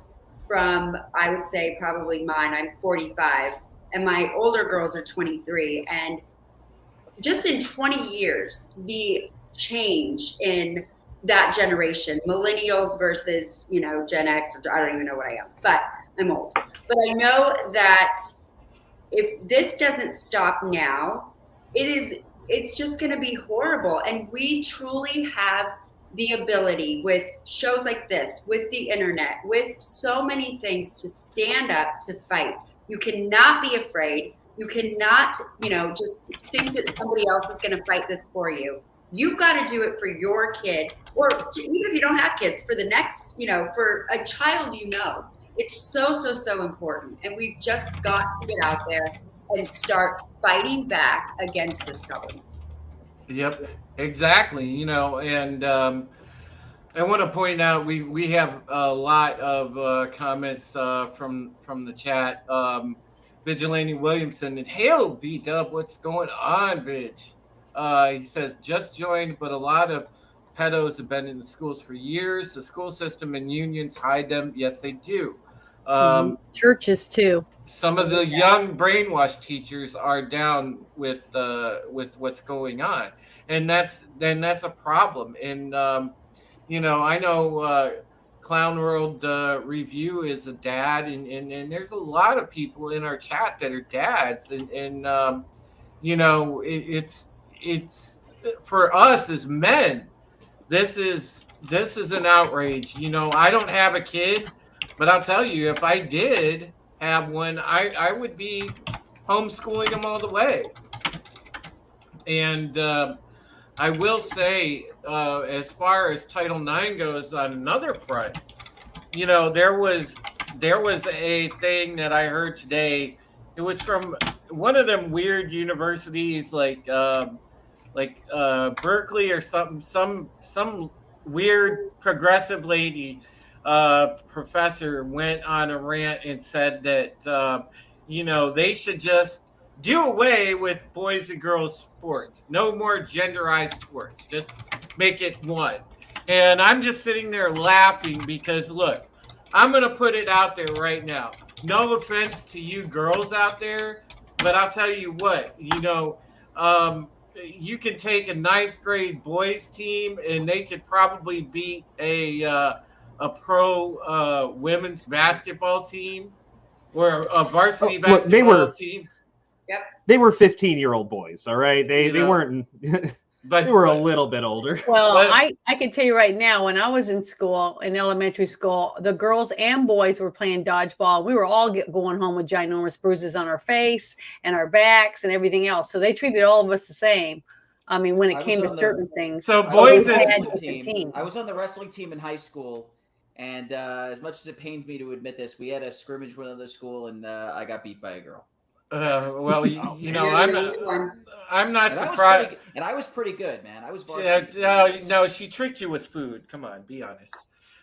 from, I would say probably mine, I'm 45 and my older girls are 23. And just in 20 years, the change in that generation, millennials versus, Gen X, or I don't even know what I am, but I'm old. But I know that if this doesn't stop now, it's just going to be horrible. And we truly have the ability with shows like this, with the internet, with so many things to stand up to fight. You cannot be afraid. You cannot, just think that somebody else is going to fight this for you. You've got to do it for your kid, or even if you don't have kids, for the next, for a child, It's so important. And we've just got to get out there and start fighting back against this government. Yep, exactly. And I want to point out we have a lot of comments from the chat. Vigilante Williamson and Hail B-Dub, what's going on, bitch? He says, just joined, but a lot of pedos have been in the schools for years. The school system and unions hide them. Yes, they do. Churches too. Some of the young brainwashed teachers are down with what's going on, and that's a problem. And I know Clown World Review is a dad, and there's a lot of people in our chat that are dads, and it's for us as men. This is an outrage. I don't have a kid, but I'll tell you, if I did have one, I would be homeschooling them all the way. And I will say, as far as Title IX goes, on another front, there was a thing that I heard today. It was from one of them weird universities, like Berkeley or something. Some weird progressive lady professor went on a rant and said that they should just do away with boys and girls sports. No more genderized sports. Just make it one. And I'm just sitting there laughing because, look, I'm going to put it out there right now. No offense to you girls out there, but I'll tell you what, you can take a 9th grade boys team and they could probably beat a pro women's basketball team or a varsity basketball team. Yep. They were 15-year-old boys, all right? They weren't, but they were a little bit older. Well, I can tell you right now, when I was in school, in elementary school, the girls and boys were playing dodgeball. We were all going home with ginormous bruises on our face and our backs and everything else. So they treated all of us the same. I mean, when it came to certain things. So boys and I was on the wrestling team in high school. And as much as it pains me to admit this, we had a scrimmage with another school, and I got beat by a girl. Well, I'm not surprised. And I was pretty good, man. I was. No, she tricked you with food. Come on, be honest.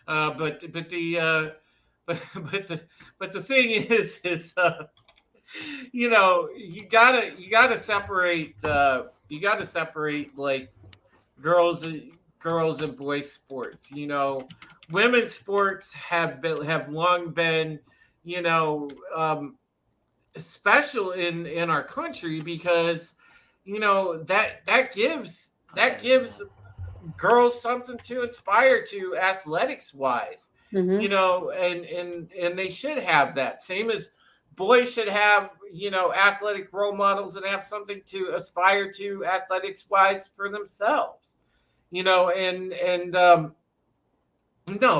But the thing is you gotta separate like girls and boys sports. Women's sports have long been, special in our country because, that gives girls something to aspire to athletics wise, and they should have that. Same as boys should have, athletic role models and have something to aspire to athletics wise for themselves, no,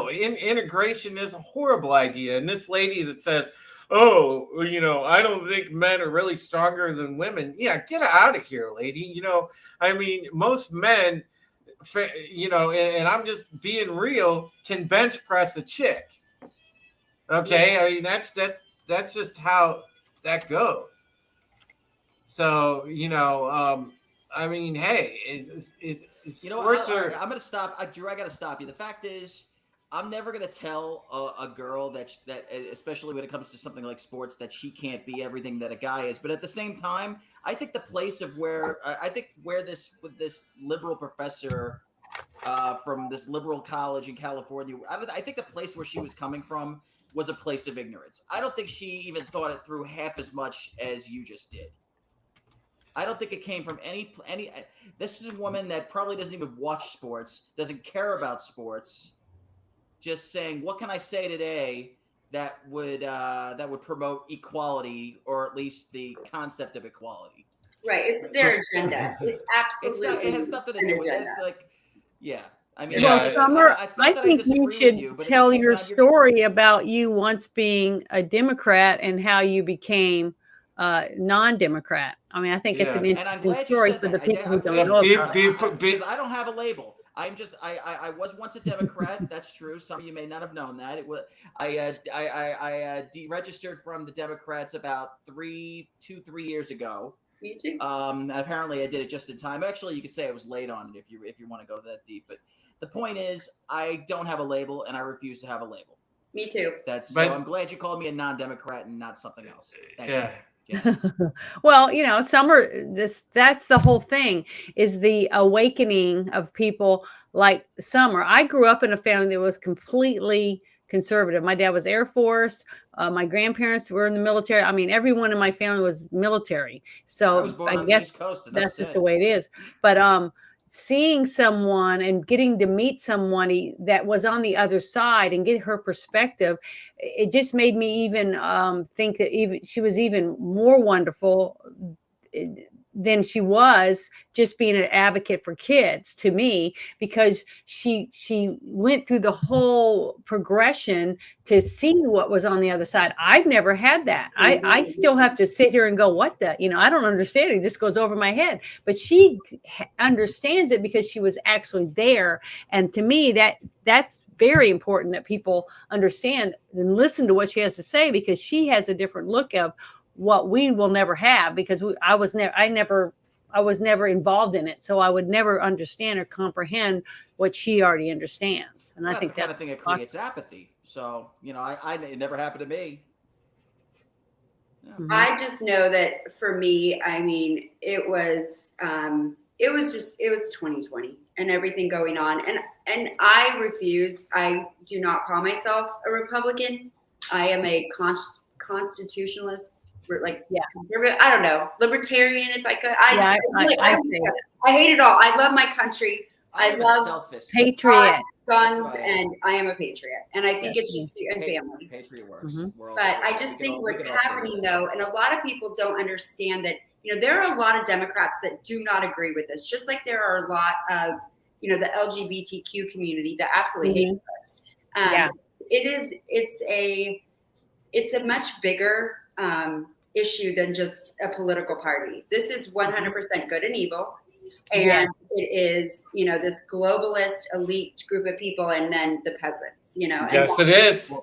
integration is a horrible idea. And this lady that says, oh, I don't think men are really stronger than women. Yeah, get out of here, lady. Most men, and I'm just being real, can bench press a chick. Okay, that's just how that goes. So, hey, sports are. I'm gonna stop. Drew, I gotta stop you. The fact is, I'm never gonna tell a girl that especially when it comes to something like sports, that she can't be everything that a guy is. But at the same time, I think the place of where this liberal professor from this liberal college in California, I think the place where she was coming from was a place of ignorance. I don't think she even thought it through half as much as you just did. I don't think it came from any. This is a woman that probably doesn't even watch sports, doesn't care about sports. Just saying, what can I say today that would promote equality, or at least the concept of equality? Right, it's their agenda. It's absolutely. It has nothing to do with it. It's like, yeah. Summer, I think you should tell your story about you once being a Democrat and how you became non-Democrat. I think it's an interesting story for the people who don't know about it. Because I don't have a label. I was once a Democrat. That's true. Some of you may not have known that. I deregistered from the Democrats about 3 years ago. Me too. Apparently, I did it just in time. Actually, you could say I was late on it if you want to go that deep. But the point is, I don't have a label, and I refuse to have a label. Me too. So I'm glad you called me a non-Democrat and not something else. Thank you. Yeah. Well, Summer, that's the whole thing, is the awakening of people like Summer. I grew up in a family that was completely conservative. My dad was Air Force. My grandparents were in the military. Everyone in my family was military. So I guess that's just the way it is. But seeing someone and getting to meet someone that was on the other side and get her perspective, it just made me even think that she was even more wonderful than she was just being an advocate for kids to me, because she went through the whole progression to see what was on the other side. I've never had that. I still have to sit here and go, what the, I don't understand it. It just goes over my head. But she understands it because she was actually there. And to me, that's very important that people understand and listen to what she has to say, because she has a different look of what we will never have, because I was never involved in it, so I would never understand or comprehend what she already understands. And I think that's the kind of thing that creates apathy. So it never happened to me. Yeah. I just know that for me, it was 2020 and everything going on, and I refuse. I do not call myself a Republican. I am a constitutionalist. Conservative, I don't know, libertarian, if I could. I hate it all. I love my country. I love patriot, guns, and I am a patriot. And I think it's just and family. Patriot works. But I just think what's happening though, and a lot of people don't understand that. There are a lot of Democrats that do not agree with this. Just like there are a lot of the LGBTQ community that absolutely hates us. It's a much bigger issue than just a political party. This is 100% good and evil. And it is, this globalist elite group of people, and then the peasants, Yes, it is.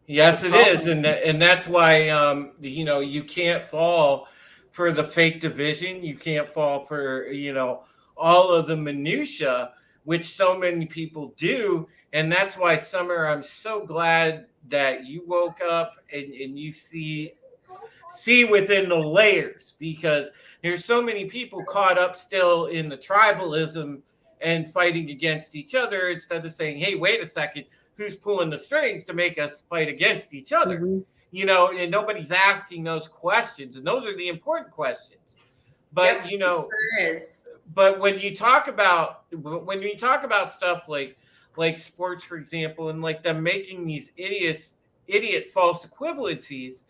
Yes, it is. And that's why, you can't fall for the fake division. You can't fall for, all of the minutia, which so many people do. And that's why, Summer, I'm so glad that you woke up and you see within the layers, because there's so many people caught up still in the tribalism and fighting against each other, instead of saying, hey, wait a second, who's pulling the strings to make us fight against each other? And nobody's asking those questions, and those are the important questions. But but when you talk about stuff like sports, for example, and like them making these idiot false equivalencies,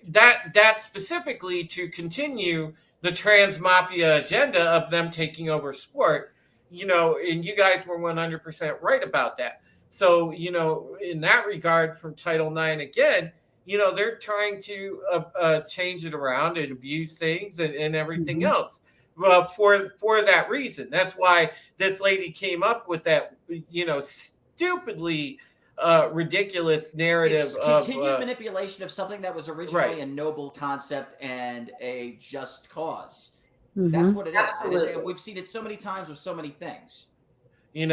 that's specifically to continue the trans mafia agenda of them taking over sport, and you guys were 100% right about that. So, in that regard, from Title IX again, they're trying to change it around and abuse things and everything else. Well, for that reason, that's why this lady came up with that, stupidly ridiculous narrative it's continued manipulation of something that was originally a noble concept and a just cause. That's what it is. Absolutely. And we've seen it so many times with so many things. And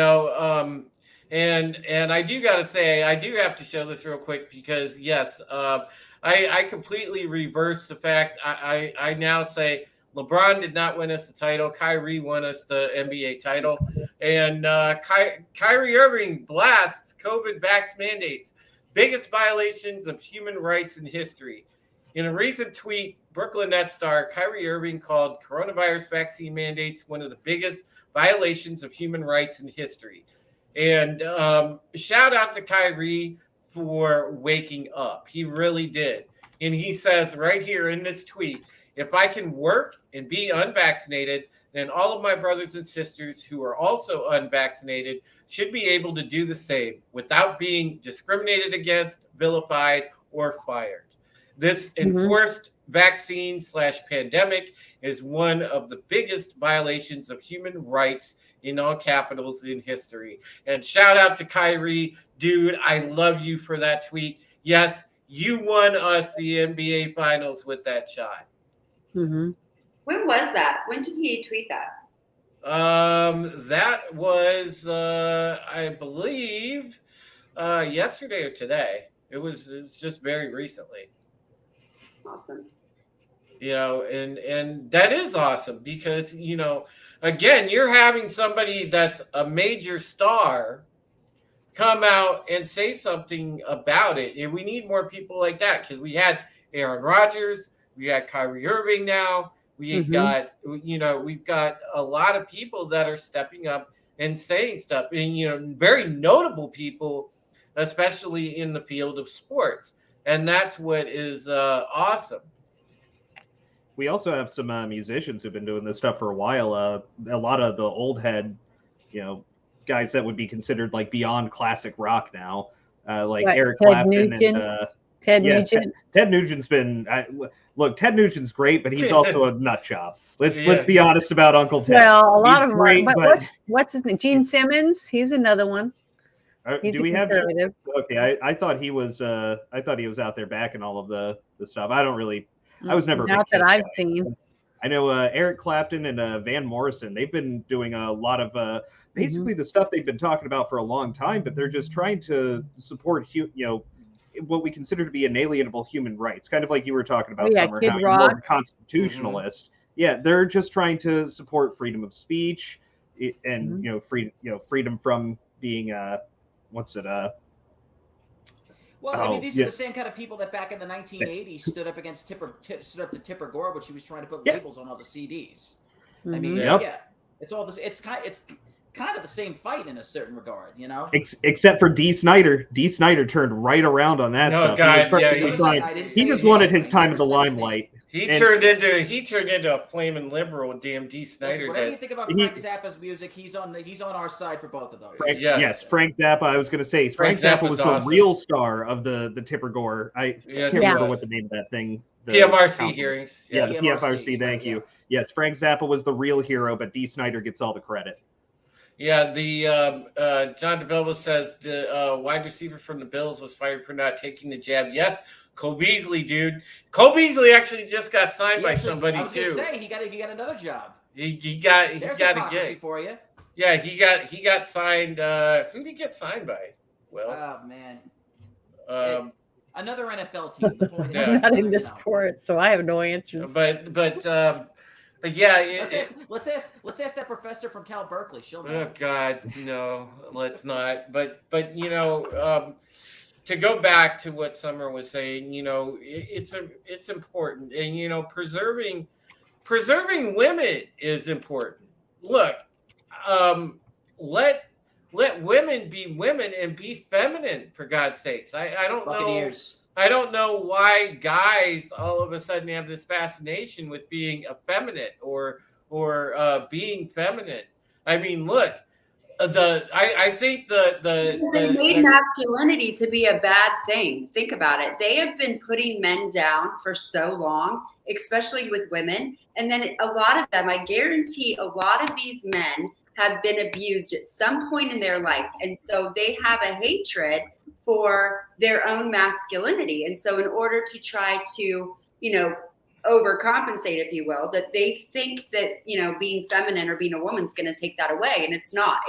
I do got to say, I do have to show this real quick because, yes, I completely reverse the fact. I now say LeBron did not win us the title. Kyrie won us the NBA title. And Kyrie Irving blasts COVID vax mandates, biggest violations of human rights in history. In a recent tweet, Brooklyn Nets star Kyrie Irving called coronavirus vaccine mandates one of the biggest violations of human rights in history. And shout out to Kyrie for waking up. He really did. And he says right here in this tweet, if I can work and be unvaccinated, then all of my brothers and sisters who are also unvaccinated should be able to do the same without being discriminated against, vilified, or fired. This enforced vaccine/pandemic is one of the biggest violations of human rights in all capitals in history. And shout out to Kyrie. Dude, I love you for that tweet. Yes, you won us the NBA Finals with that shot. When was that? When did he tweet that? That was, I believe, yesterday or today. It's just very recently. Awesome. And that is awesome because, again, you're having somebody that's a major star come out and say something about it. And we need more people like that because we had Aaron Rodgers, we had Kyrie Irving now. We've got, we've got a lot of people that are stepping up and saying stuff. And, very notable people, especially in the field of sports. And that's what is awesome. We also have some musicians who've been doing this stuff for a while. A lot of the old head, guys that would be considered like beyond classic rock now, like Eric Clapton and Ted Nugent. Ted Nugent's been look. Ted Nugent's great, but he's also a nut job. Let's be honest about Uncle Ted. Well, a lot he's of great, them. But what's his name? Gene Simmons. He's another one. He's do we have? Okay, I thought he was. I thought he was out there backing all of the stuff. I don't really. I was never not that I've seen. I know Eric Clapton and Van Morrison. They've been doing a lot of basically the stuff they've been talking about for a long time, but they're just trying to support what we consider to be inalienable human rights, kind of like you were talking about, Summer, how you're more constitutionalist. Yeah, they're just trying to support freedom of speech and freedom from being Well, I mean, these are the same kind of people that back in the 1980s stood up to Tipper Gore when she was trying to put labels on all the CDs. I mean, it's all this. It's kind of the same fight in a certain regard, Except for Dee Snider. Dee Snider turned right around on that stuff. God, he just wanted his time in the limelight. He turned into a flaming liberal. Damn Dee Snider. Whatever you think about Frank Zappa's music, he's on our side for both of those. Yes, Frank Zappa. I was going to say Frank Zappa was the real star of the Tipper Gore. I can't remember what the name of that thing. PMRC hearings. Yeah, the PMRC. Thank you. Yes, Frank Zappa was the real hero, but Dee Snider gets all the credit. Yeah, the John DeBelva says the wide receiver from the Bills was fired for not taking the jab. Yes, Cole Beasley, dude. Cole Beasley actually just got signed by somebody too. I was going to say he got another job. He got a gig for you. Yeah, he got signed. Who did he get signed by? Well, oh man, another NFL team. The point I'm not in this sport, so I have no answers. But yeah, let's ask that professor from Cal Berkeley. She'll know. Oh God, no, let's not. But to go back to what Summer was saying, it's important, and preserving women is important. Look, let women be women and be feminine, for God's sakes. I don't know. I don't know why guys all of a sudden have this fascination with being effeminate or being feminine. I mean, look, I think they made masculinity to be a bad thing. Think about it. They have been putting men down for so long, especially with women. And then a lot of them, I guarantee a lot of these men have been abused at some point in their life. And so they have a hatred for their own masculinity. And so in order to try to, overcompensate, if you will, that they think that, being feminine or being a woman is going to take that away. And it's not.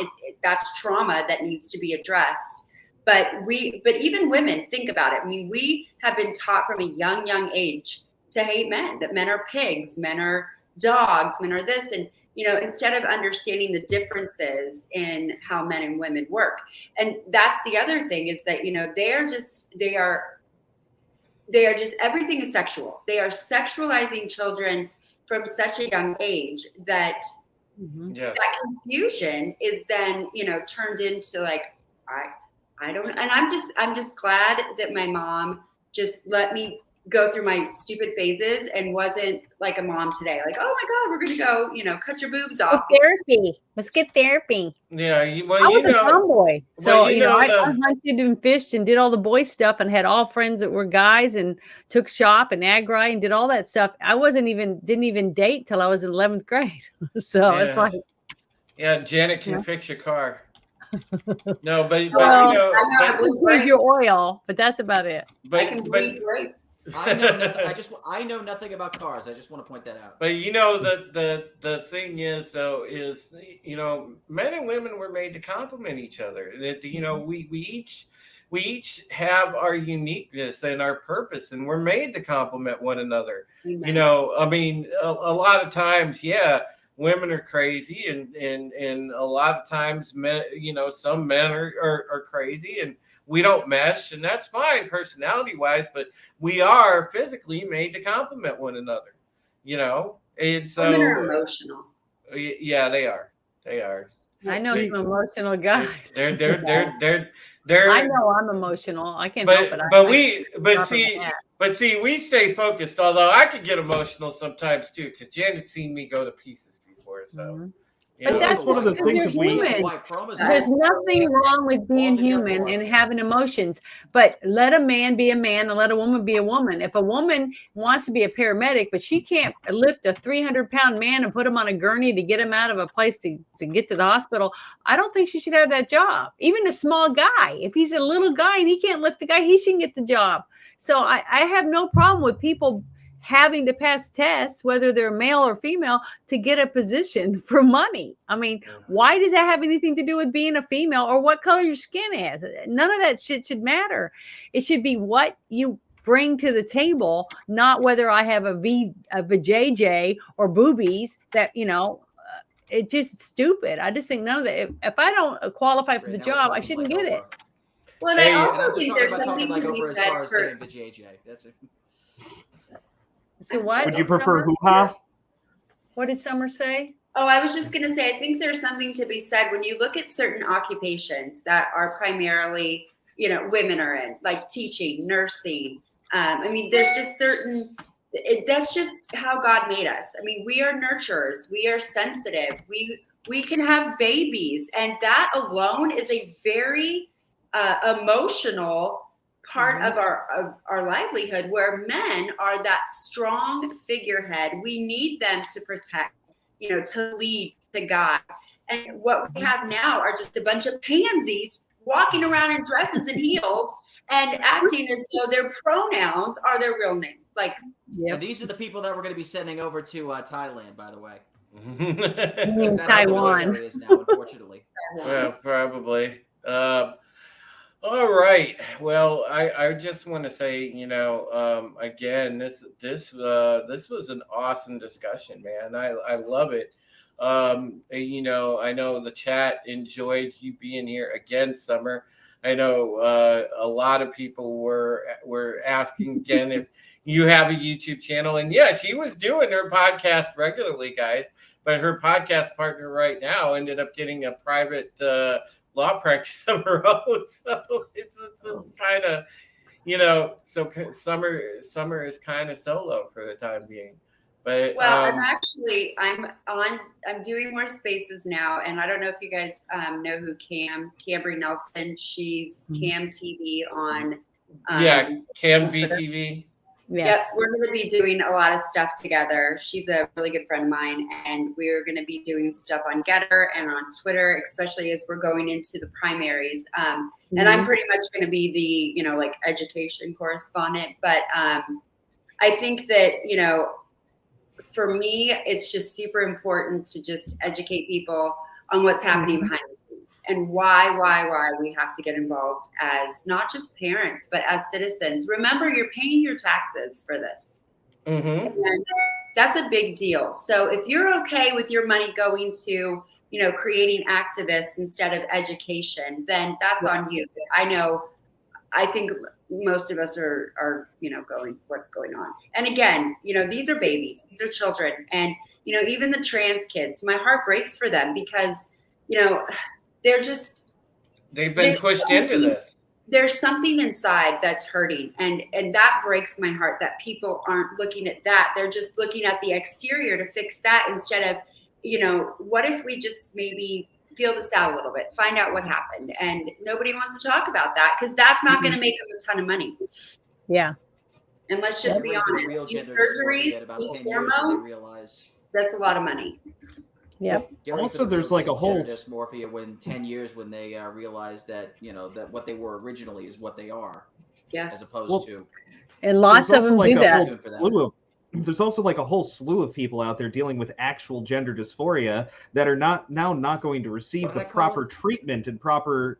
That's trauma that needs to be addressed. But even women, think about it. I mean, we have been taught from a young age to hate men, that men are pigs, men are dogs, men are this. And, instead of understanding the differences in how men and women work. And that's the other thing is that, they are just, everything is sexual. They are sexualizing children from such a young age that yes. that confusion is then, turned into like, I don't know. And I'm just glad that my mom just let me go through my stupid phases and wasn't like a mom today. Like, oh my God, we're going to go, cut your boobs off. Therapy. Let's get therapy. Yeah. I was a tomboy. So, I hunted and fished and did all the boy stuff and had all friends that were guys and took shop and agri and did all that stuff. I didn't even date till I was in 11th grade. So it's like. Yeah. Janet can fix your car. No, but I can bleed your oil, but that's about it. I can bleed grapes. I know nothing. I know nothing about cars. I just want to point that out. But the thing is, though, is men and women were made to complement each other. That we each have our uniqueness and our purpose, and we're made to complement one another. Amen. I mean, a lot of times, women are crazy, and a lot of times, men, some men are crazy, and we don't mesh, and that's fine personality wise, but we are physically made to complement one another, and so women are emotional. Yeah, they are. I know some emotional guys. They're I know I'm emotional. I can't help it. But see, we stay focused, although I could get emotional sometimes too, because Janet's seen me go to pieces before, so. Mm-hmm. But that's one of the things that there's nothing wrong with being human and having emotions, but let a man be a man and let a woman be a woman. If a woman wants to be a paramedic, but she can't lift a 300-pound man and put him on a gurney to get him out of a place to get to the hospital, I don't think she should have that job. Even a small guy, if he's a little guy and he can't lift the guy, he shouldn't get the job. So I have no problem with people having to pass tests, whether they're male or female, to get a position for money. I mean, why does that have anything to do with being a female or what color your skin is? None of that shit should matter. It should be what you bring to the table, not whether I have a JJ or boobies that, it's just stupid. I just think none of that. If I don't qualify for the job, I shouldn't get it. Well, I also think there's something to be said for the JJ. That's it. So what? Would you prefer hoo-ha? What did Summer say? Oh, I was just going to say, I think there's something to be said when you look at certain occupations that are primarily, women are in, like teaching, nursing. I mean, there's just that's just how God made us. I mean, we are nurturers. We are sensitive. We can have babies. And that alone is a very emotional part of our livelihood, where men are that strong figurehead. We need them to protect, to lead, to guide. And what we have now are just a bunch of pansies walking around in dresses and heels and acting as though their pronouns are their real name. Like, and these are the people that we're going to be sending over to Thailand, by the way. Taiwan is now, unfortunately. Well, probably. All right. Well, I just want to say, again, this was an awesome discussion, man. I love it. I know the chat enjoyed you being here again, Summer. I know a lot of people were asking again if you have a YouTube channel, and yeah, she was doing her podcast regularly, guys. But her podcast partner right now ended up getting a private law practice of her own, so it's kind of, So summer is kind of solo for the time being. But well, I'm doing more spaces now, and I don't know if you guys know who Cambry Nelson. She's Cam TV on Cam on Twitter. BTV. Yes. Yep, we're going to be doing a lot of stuff together. She's a really good friend of mine, and we're going to be doing stuff on Getter and on Twitter, especially as we're going into the primaries. And I'm pretty much going to be the, like education correspondent. But I think that, for me, it's just super important to just educate people on what's happening behind the scenes and why we have to get involved as not just parents, but as citizens. Remember, you're paying your taxes for this. And that's a big deal. So if you're okay with your money going to, creating activists instead of education, then that's on you. I think most of us are going, what's going on? And again, these are babies, these are children. And, even the trans kids, my heart breaks for them because, they've been pushed into this. There's something inside that's hurting. And that breaks my heart that people aren't looking at that. They're just looking at the exterior to fix that instead of, what if we just maybe feel this out a little bit, find out what happened. And nobody wants to talk about that because that's not going to make them a ton of money. Yeah. And let's just be honest, these surgeries, these hormones, that's a lot of money. Yep. Also, there's like a whole dysmorphia when 10 years when they realize that, that what they were originally is what they are. Yeah. As opposed to. And lots of them do that. There's also like a whole slew of people out there dealing with actual gender dysphoria that are not going to receive the proper treatment and proper.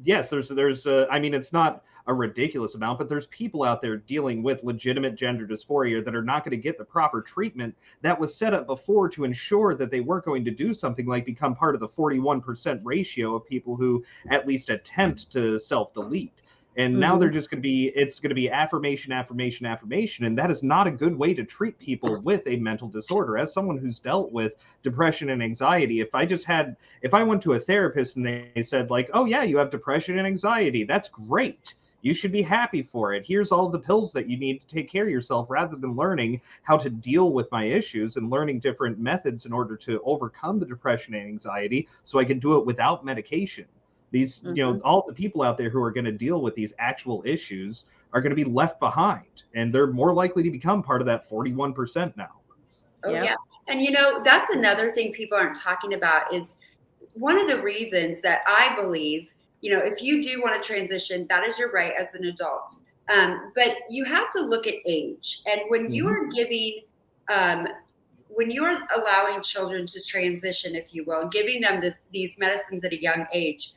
Yes, there's it's not a ridiculous amount, but there's people out there dealing with legitimate gender dysphoria that are not going to get the proper treatment that was set up before to ensure that they weren't going to do something like become part of the 41% ratio of people who at least attempt to self-delete. And now they're just going to be, it's going to be affirmation. And that is not a good way to treat people with a mental disorder. As someone who's dealt with depression and anxiety, if I went to a therapist and they said like, oh yeah, you have depression and anxiety, that's great. You should be happy for it. Here's all of the pills that you need to take care of yourself, rather than learning how to deal with my issues and learning different methods in order to overcome the depression and anxiety so I can do it without medication. These, all the people out there who are going to deal with these actual issues are going to be left behind, and they're more likely to become part of that 41% now. Oh, yeah. And, that's another thing people aren't talking about is one of the reasons that I believe, if you do want to transition, that is your right as an adult. But you have to look at age. And when you are giving, when you are allowing children to transition, if you will, and giving them these medicines at a young age,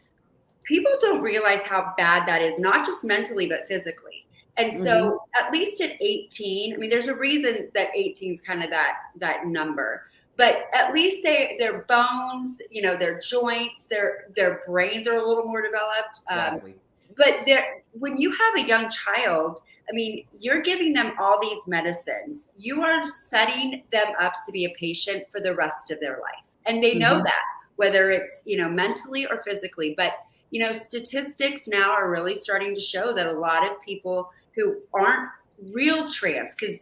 people don't realize how bad that is, not just mentally, but physically. And so at least at 18, there's a reason that 18 is kind of that number, but at least their bones, their joints, their brains are a little more developed. Exactly. But when you have a young child, you're giving them all these medicines. You are setting them up to be a patient for the rest of their life. And they know that, whether it's, mentally or physically. But statistics now are really starting to show that a lot of people who aren't real trans, because,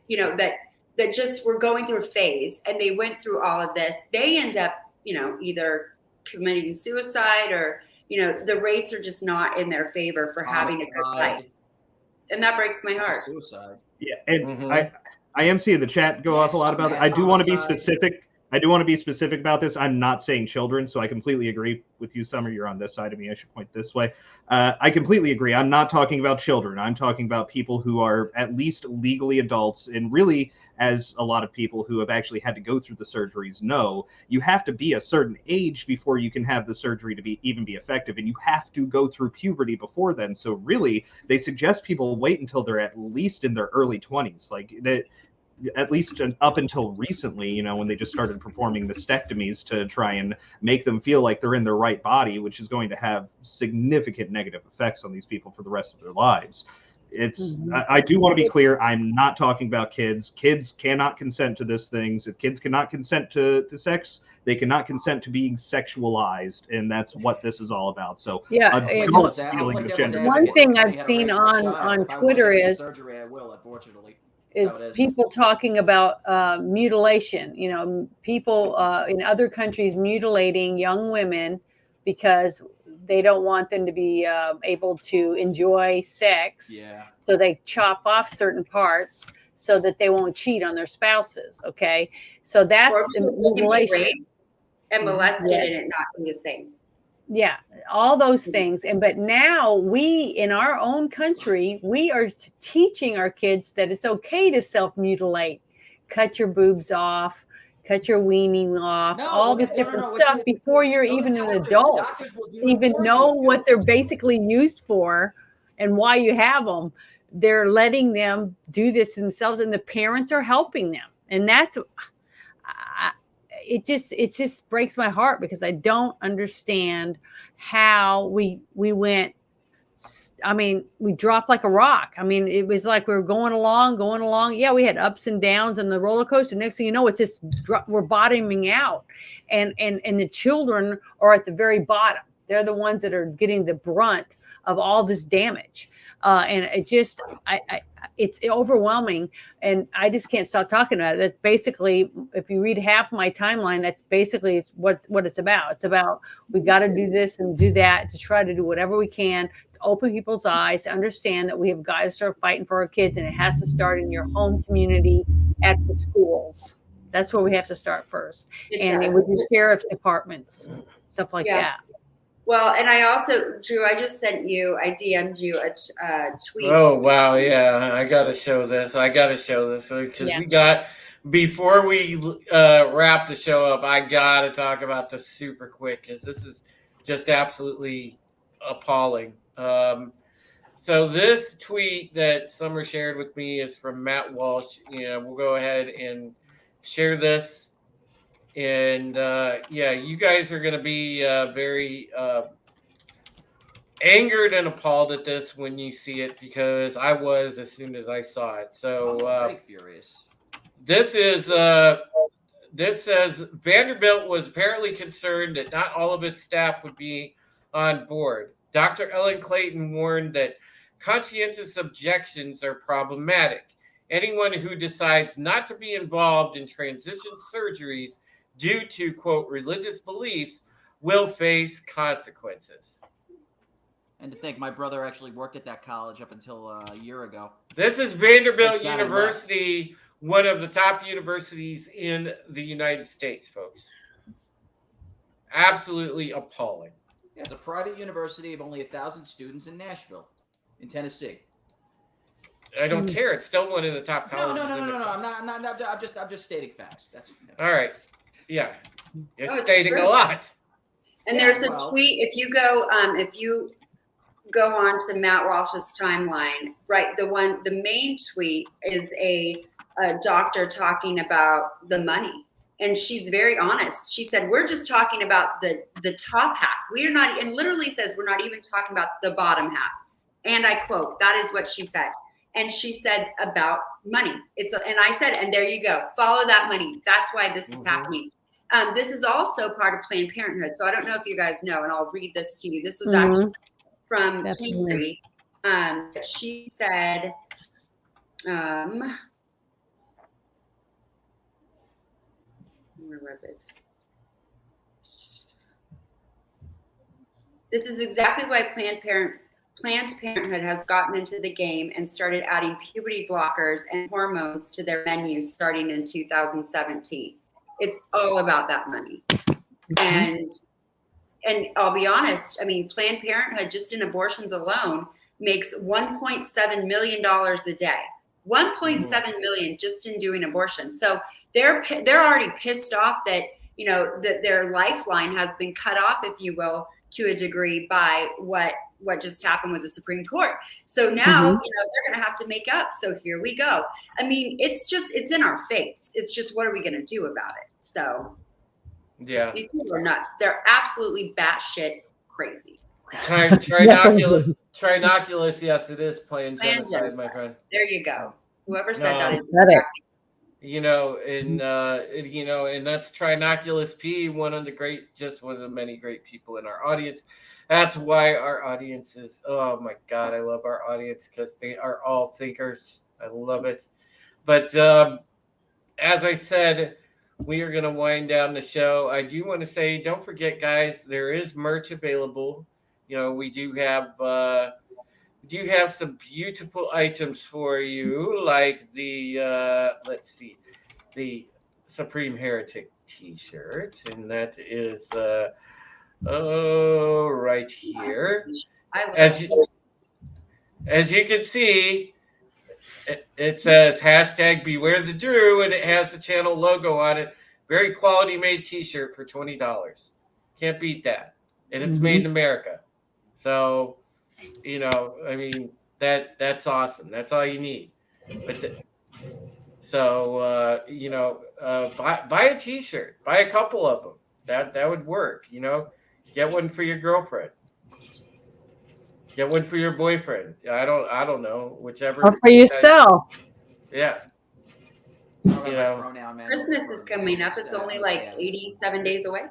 that just were going through a phase and they went through all of this, they end up, either committing suicide or, the rates are just not in their favor for having a good life. And that breaks my heart. Suicide. Yeah. And I am seeing the chat go off a lot about it. I do want to be specific. About this. I'm not saying children, so I completely agree with you, Summer. You're on this side of me. I should point this way. I completely agree. I'm not talking about children. I'm talking about people who are at least legally adults. And really, as a lot of people who have actually had to go through the surgeries know, you have to be a certain age before you can have the surgery to even be effective. And you have to go through puberty before then. So really, they suggest people wait until they're at least in their early 20s. Like that. At least up until recently, when they just started performing mastectomies to try and make them feel like they're in their right body, which is going to have significant negative effects on these people for the rest of their lives. It's I do want to be clear. I'm not talking about kids. Kids cannot consent to these things. If kids cannot consent to sex, they cannot consent to being sexualized, and that's what this is all about. So adults dealing with gender. One thing I've seen on Twitter surgery. I will, unfortunately. Is people talking about mutilation. You know, people in other countries mutilating young women because they don't want them to be able to enjoy sex. Yeah. So they chop off certain parts so that they won't cheat on their spouses. Okay. So that's mutilation. And molested and it not be the same. Yeah, all those things. But now we, in our own country, we are teaching our kids that it's okay to self-mutilate, cut your boobs off, cut your weaning off, all this different stuff before you're even an adult, even know what they're basically used for and why you have them. They're letting them do this themselves, and the parents are helping them. And that's, it just breaks my heart, because I don't understand how we went. I mean, we dropped like a rock. I mean, it was like we were going along. Yeah, we had ups and downs and the roller coaster. Next thing you know, it's just we're bottoming out, and the children are at the very bottom. They're the ones that are getting the brunt of all this damage, and it just it's overwhelming, and I just can't stop talking about it. That's basically, if you read half my timeline, that's basically what it's about. It's about, we got to do this and do that to try to do whatever we can to open people's eyes, to understand that we have got to start fighting for our kids, and it has to start in your home community, at the schools. That's where we have to start first, and with the sheriff's departments, stuff like that. Well, and I also, Drew, I just sent you, I DM'd you a tweet. Oh, wow. Yeah, I got to show this. Because we got, before we wrap the show up, I got to talk about this super quick, because this is just absolutely appalling. So this tweet that Summer shared with me is from Matt Walsh. We'll go ahead and share this. And you guys are going to be very angered and appalled at this when you see it, because I was as soon as I saw it. So I'm furious. This says Vanderbilt was apparently concerned that not all of its staff would be on board. Dr. Ellen Clayton warned that conscientious objections are problematic. Anyone who decides not to be involved in transition surgeries due to, quote, religious beliefs will face consequences. And to think, my brother actually worked at that college up until a year ago. This is Vanderbilt University, one of the top universities in the United States, folks. Absolutely appalling. Yeah, it's a private university of only 1,000 students in Nashville, in Tennessee. I don't care. It's still one of the top colleges. No. I'm not. I'm just stating facts. That's all right. Yeah, it's stating a lot. And there's a tweet. If you go on to Matt Walsh's timeline, right? The main tweet is a doctor talking about the money, and she's very honest. She said, "We're just talking about the top half. We are not," and literally says, "We're not even talking about the bottom half." And I quote, that is what she said. And she said about money. And I said, and there you go. Follow that money. That's why this is happening. This is also part of Planned Parenthood. So I don't know if you guys know, and I'll read this to you. This was actually from Kingery. She said, where was it? This is exactly why Planned Parenthood has gotten into the game and started adding puberty blockers and hormones to their menus starting in 2017. It's all about that money. And I'll be honest, I mean, Planned Parenthood, just in abortions alone, makes $1.7 million a day. $1.7 million just in doing abortion. So they're already pissed off that, that their lifeline has been cut off, if you will, to a degree by what just happened with the Supreme Court. So now, they're going to have to make up. So here we go. I mean, it's in our face. It's just, what are we going to do about it? So yeah, these people are nuts. They're absolutely batshit crazy. Trinoculus, yes, it is playing Playing genocide, my genocide. friend. There you go. Whoever said that is Got it. exactly. You know, and that's Trinoculus P, one of the many great people in our audience. That's why our audience is, oh my God, I love our audience because they are all thinkers. I love it. But as I said, we are going to wind down the show. I do want to say, don't forget, guys, there is merch available. You know, we do have some beautiful items for you, like the the Supreme Heretic T-shirt, and that is right here. I love As you can see, it says hashtag Beware the Drew, and it has the channel logo on it. Very quality made T-shirt for $20. Can't beat that, and it's made in America. So, you know, I mean that's awesome. That's all you need. But you know, buy a T-shirt, buy a couple of them. That would work. You know, get one for your girlfriend. Get one for your boyfriend. I don't know, whichever. Or for yourself. Yeah. I don't know my pronoun, man. Christmas is coming up. It's only like 87 days away.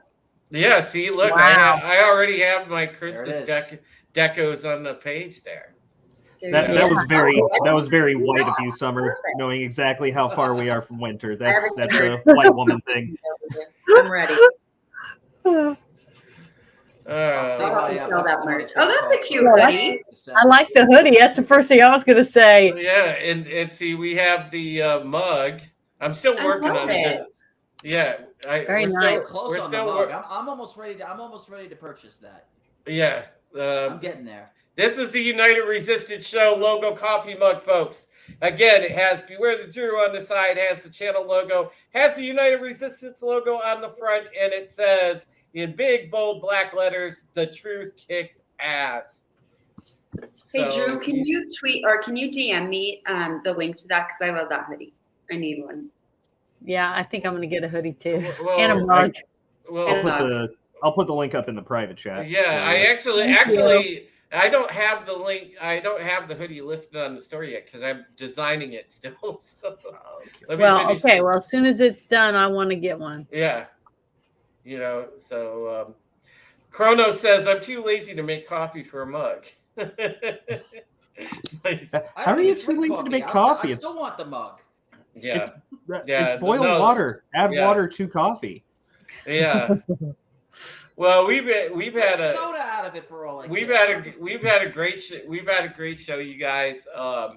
Yeah. See, look, Wow. I already have my Christmas decos on the page there. That was very white of you, Summer, knowing exactly how far we are from winter. That's a white woman thing. I'm ready. Sell that merch. Oh, that's a cute hoodie. I like the hoodie. That's the first thing I was going to say. Yeah, and see, we have the mug. I'm still working on it. Yeah, Very nice. nice. Close on the mug. I'm almost ready to purchase that. Yeah, I'm getting there. This is the United Resistance Show logo coffee mug, folks. Again, it has Beware the Drew on the side, has the channel logo, has the United Resistance logo on the front, and it says in big, bold, black letters, "The truth kicks ass." Hey, Drew, can you tweet or can you DM me the link to that? Because I love that hoodie. I need one. Yeah, I think I'm going to get a hoodie too. Well, and a mug. I'll put the link up in the private chat. Yeah, I actually I don't have the link. I don't have the hoodie listed on the store yet because I'm designing it still. So well, as soon as it's done, I want to get one. Yeah. You know, so Chrono says, I'm too lazy to make coffee for a mug. How are you too lazy to make coffee? I still want the mug. Yeah. It's boiled water. Add water to coffee. Yeah. Well, we've had a soda out of it for all. We've had a great show, you guys. I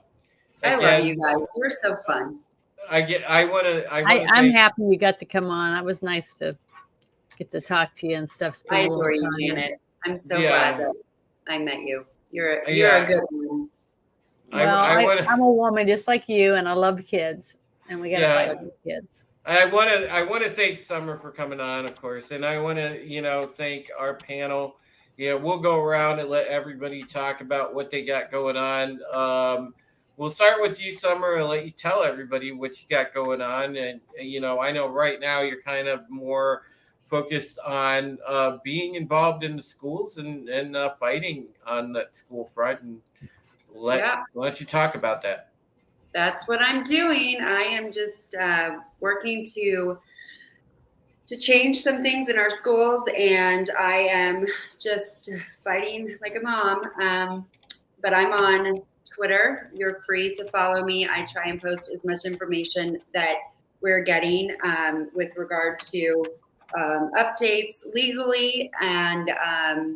love you guys. You're so fun. I'm happy you got to come on. It was nice to get to talk to you and stuff. I adore you, Janet. I'm so glad that I met you. You're a good one. Well, I'm a woman just like you, and I love kids, and we got to fight with kids. I want to thank Summer for coming on, of course, and I want to thank our panel. We'll go around and let everybody talk about what they got going on. We'll start with you, Summer, and let you tell everybody what you got going on. And I know right now you're kind of more focused on being involved in the schools and fighting on that school front. And let you talk about that. That's what I'm doing. I am just working to change some things in our schools, and I am just fighting like a mom. But I'm on Twitter. You're free to follow me. I try and post as much information that we're getting with regard to updates legally, and I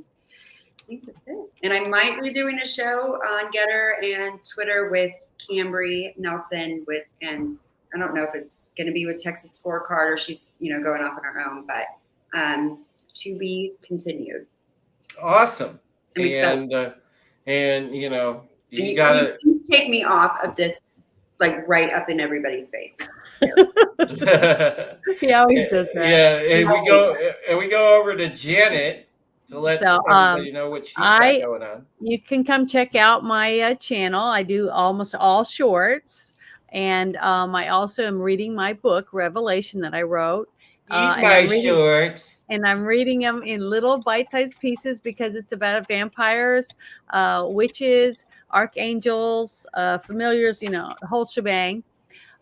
think that's it. And I might be doing a show on Getter and Twitter with Cambry Nelson and I don't know if it's going to be with Texas Scorecard or she's going off on her own, but to be continued. Awesome. And you gotta take me off of this, like right up in everybody's face. He always does that. Yeah, and we go over to Janet to let everybody know what she's got going on. You can come check out my channel. I do almost all shorts, and I also am reading my book Revelation that I wrote, Eat my shorts. And I'm reading them in little bite-sized pieces because it's about vampires, witches, archangels, familiars, the whole shebang.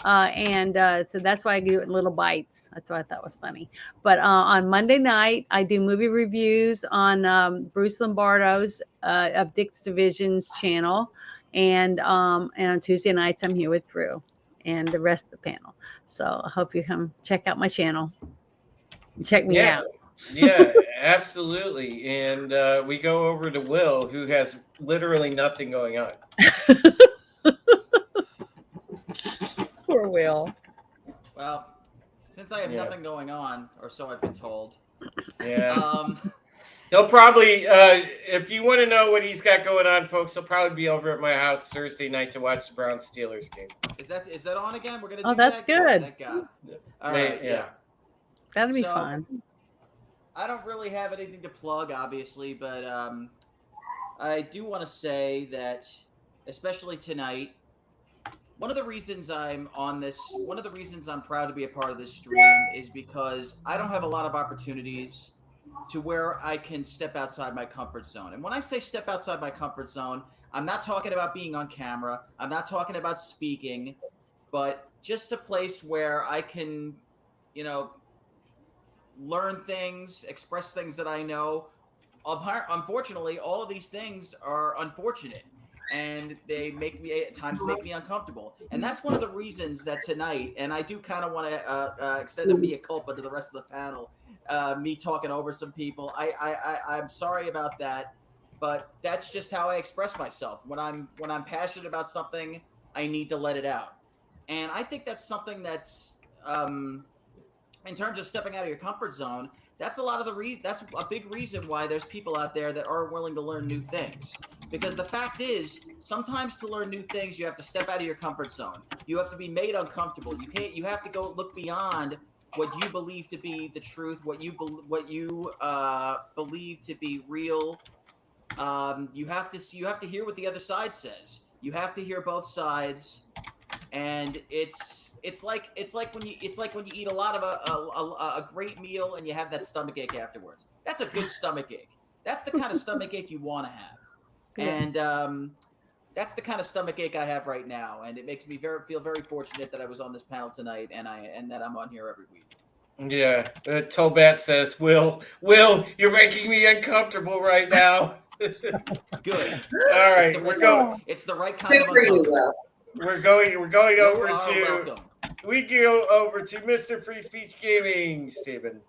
So that's why I do it in little bites. That's what I thought was funny. But on Monday night, I do movie reviews on Bruce Lombardo's of Dick's Division's channel, and on Tuesday nights I'm here with Drew and the rest of the panel. So I hope you come check out my channel. Check me out. Yeah, absolutely. And we go over to Will, who has literally nothing going on. Poor Will. Well, since I have nothing going on, or so I've been told. Yeah. He'll probably, if you want to know what he's got going on, folks, he'll probably be over at my house Thursday night to watch the Browns Steelers game. Is that on again? We're gonna. Oh, that's good. Thank God. All right. Yeah. That'll be fun. I don't really have anything to plug, obviously, but I do want to say that, especially tonight, one of the reasons I'm proud to be a part of this stream is because I don't have a lot of opportunities to where I can step outside my comfort zone. And when I say step outside my comfort zone, I'm not talking about being on camera. I'm not talking about speaking, but just a place where I can, learn things, express things that I know. Unfortunately, all of these things are unfortunate, and they at times make me uncomfortable. And that's one of the reasons that tonight, and I do kind of want to extend a mea culpa to the rest of the panel, me talking over some people. I'm sorry about that, but that's just how I express myself. When I'm passionate about something, I need to let it out. And I think that's something that's in terms of stepping out of your comfort zone, that's that's a big reason why there's people out there that are willing to learn new things. Because the fact is, sometimes to learn new things, you have to step out of your comfort zone. You have to be made uncomfortable. You have to go look beyond what you believe to be the truth, what you believe to be real. You have to hear what the other side says. You have to hear both sides. And it's like when you eat a lot of a great meal and you have that stomach ache afterwards. That's a good stomach ache. That's the kind of stomach ache you want to have. Yeah. And that's the kind of stomach ache I have right now, and it makes me feel very fortunate that I was on this panel tonight and that I'm on here every week. Yeah, Tobat says, Will, you're making me uncomfortable right now. Good. All right, It's the right kind of uncomfortable. We're going over to Mr. Free Speech Gaming, Stephen.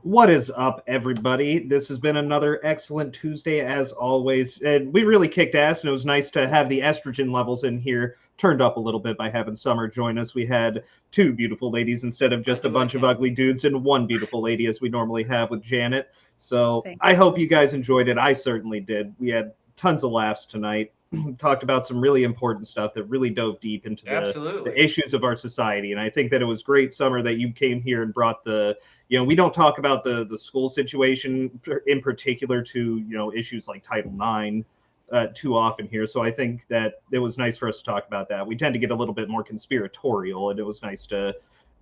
What is up, everybody? This has been another excellent Tuesday, as always. And we really kicked ass, and it was nice to have the estrogen levels in here turned up a little bit by having Summer join us. We had two beautiful ladies instead of just a bunch of ugly dudes, and one beautiful lady as we normally have with Janet. So I hope you guys enjoyed it. I certainly did. We had tons of laughs tonight. Talked about some really important stuff that really dove deep into the issues of our society. And I think that it was great, Summer, that you came here and brought we don't talk about the school situation in particular to, issues like Title IX too often here. So I think that it was nice for us to talk about that. We tend to get a little bit more conspiratorial, and it was nice to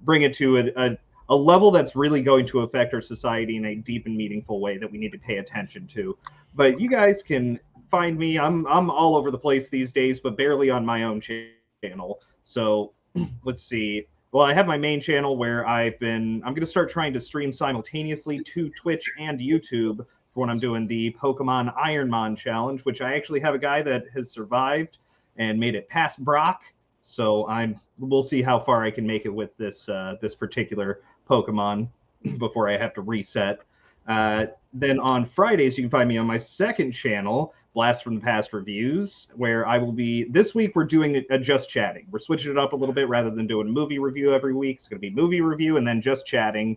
bring it to a level that's really going to affect our society in a deep and meaningful way that we need to pay attention to. But you guys can find me. I'm all over the place these days, but barely on my own channel. So let's see. Well, I have my main channel where I'm going to start trying to stream simultaneously to Twitch and YouTube for when I'm doing the Pokemon Ironmon challenge, which I actually have a guy that has survived and made it past Brock. So we'll see how far I can make it with this particular Pokemon before I have to reset. Then on Fridays, you can find me on my second channel, Blast from the Past Reviews, where I will be, this week we're doing a just chatting. We're switching it up a little bit rather than doing a movie review every week. It's going to be movie review and then just chatting.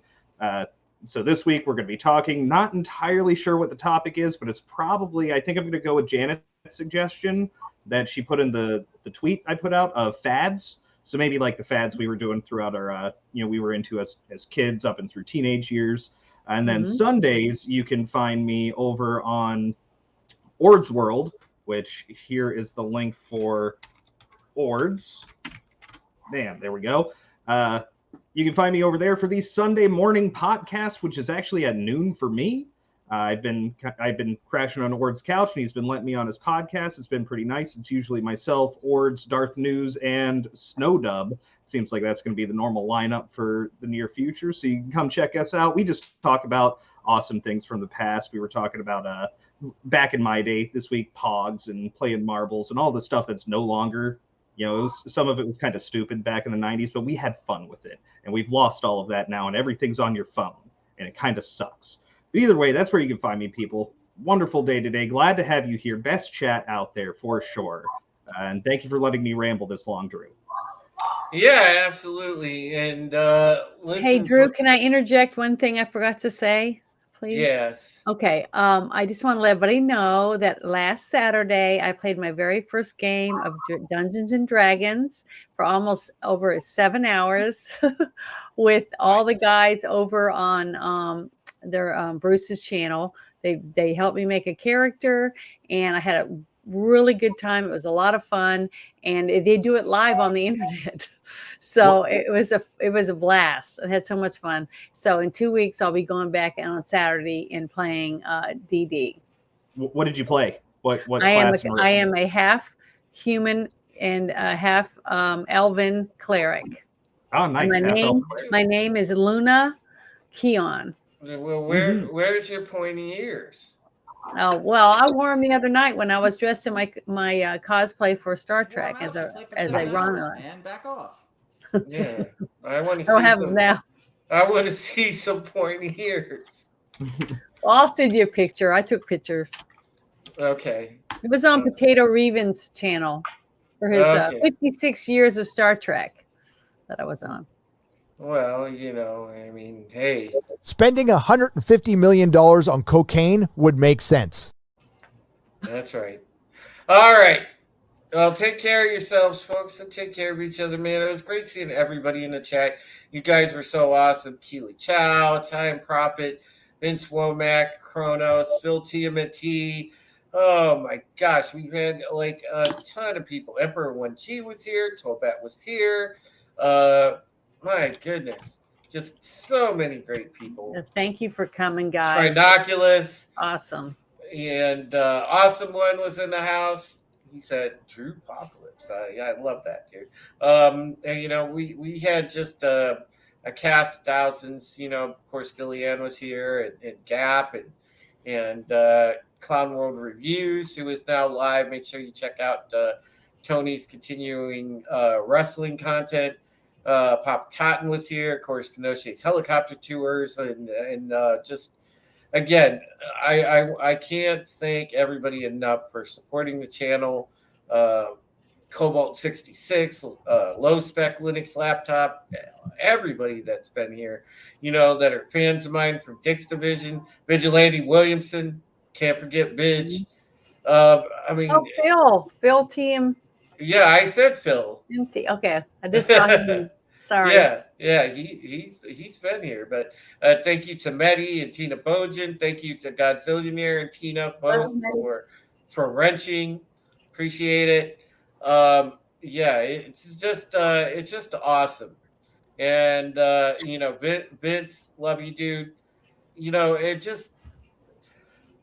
So this week we're going to be talking, not entirely sure what the topic is, but it's probably, I think I'm going to go with Janet's suggestion that she put in the tweet I put out of fads. So maybe like the fads we were doing throughout our, we were into as kids up and through teenage years. And then Sundays, you can find me over on Ord's World, which here is the link for Ord's. Bam, there we go. You can find me over there for the Sunday morning podcast, which is actually at noon for me. I've been crashing on Ord's couch, and he's been letting me on his podcast. It's been pretty nice. It's usually myself, Ord's, Darth News, and Snowdub. Seems like that's going to be the normal lineup for the near future. So you can come check us out. We just talk about awesome things from the past. We were talking about back in my day this week, Pogs and playing marbles and all the stuff that's no longer. Some of it was kind of stupid back in the 90s, but we had fun with it. And we've lost all of that now, and everything's on your phone, and it kind of sucks. But either way, that's where you can find me, people. Wonderful day today. Glad to have you here. Best chat out there for sure. And thank you for letting me ramble this long, Drew. Yeah, absolutely. And listen. Hey, Drew, can I interject one thing I forgot to say, please? Yes. Okay. I just want to let everybody know that last Saturday I played my very first game of Dungeons and Dragons for almost over 7 hours with all the guys over on their Bruce's channel. They helped me make a character, and I had a really good time. It was a lot of fun, and they do it live on the internet. So it was a blast. I had so much fun. So in 2 weeks, I'll be going back on Saturday and playing DD. What did you play? What I class? I am a half human and a half elven cleric. Oh, nice. And my name is Luna Keon. Well, where's your pointy ears? Oh, well, I wore them the other night when I was dressed in my cosplay for Star Trek as a Romulan. Man, back off. Yeah, I want to. I don't have them now. I want to see some pointy ears. Well, I'll send you a picture. I took pictures. Okay. It was on Potato Reeven's channel for his 56 years of Star Trek that I was on. Well, I mean, hey. Spending $150 million on cocaine would make sense. That's right. All right. Well, take care of yourselves, folks, and take care of each other, man. It was great seeing everybody in the chat. You guys were so awesome. Keely Chow, Time Prophet, Vince Womack, Chronos, Phil TMT. Oh, my gosh. We had, like, a ton of people. Emperor 1G was here. Tobet was here. My goodness. Just so many great people. Thank you for coming, guys. Trinoculus. Awesome. And Awesome One was in the house. He said, True Apocalypse. I love that, dude. And, we had just a cast of thousands. Of course, Billy Ann was here, and Gap, and Clown World Reviews, who is now live. Make sure you check out Tony's continuing wrestling content. Pop Cotton was here, of course, Pinochet's helicopter tours, and just again, I can't thank everybody enough for supporting the channel. Cobalt 66, Low Spec Linux Laptop, everybody that's been here, that are fans of mine from Dick's Division, Vigilante Williamson, can't forget Vidge. Phil TM. Yeah, I said Phil. Okay, I just saw him. Sorry. Yeah, he's been here. But thank you to Medi and Tina Bojan. Thank you to Godzillionaire and Tina both for wrenching. Appreciate it. It's just awesome. And Vince, love you, dude.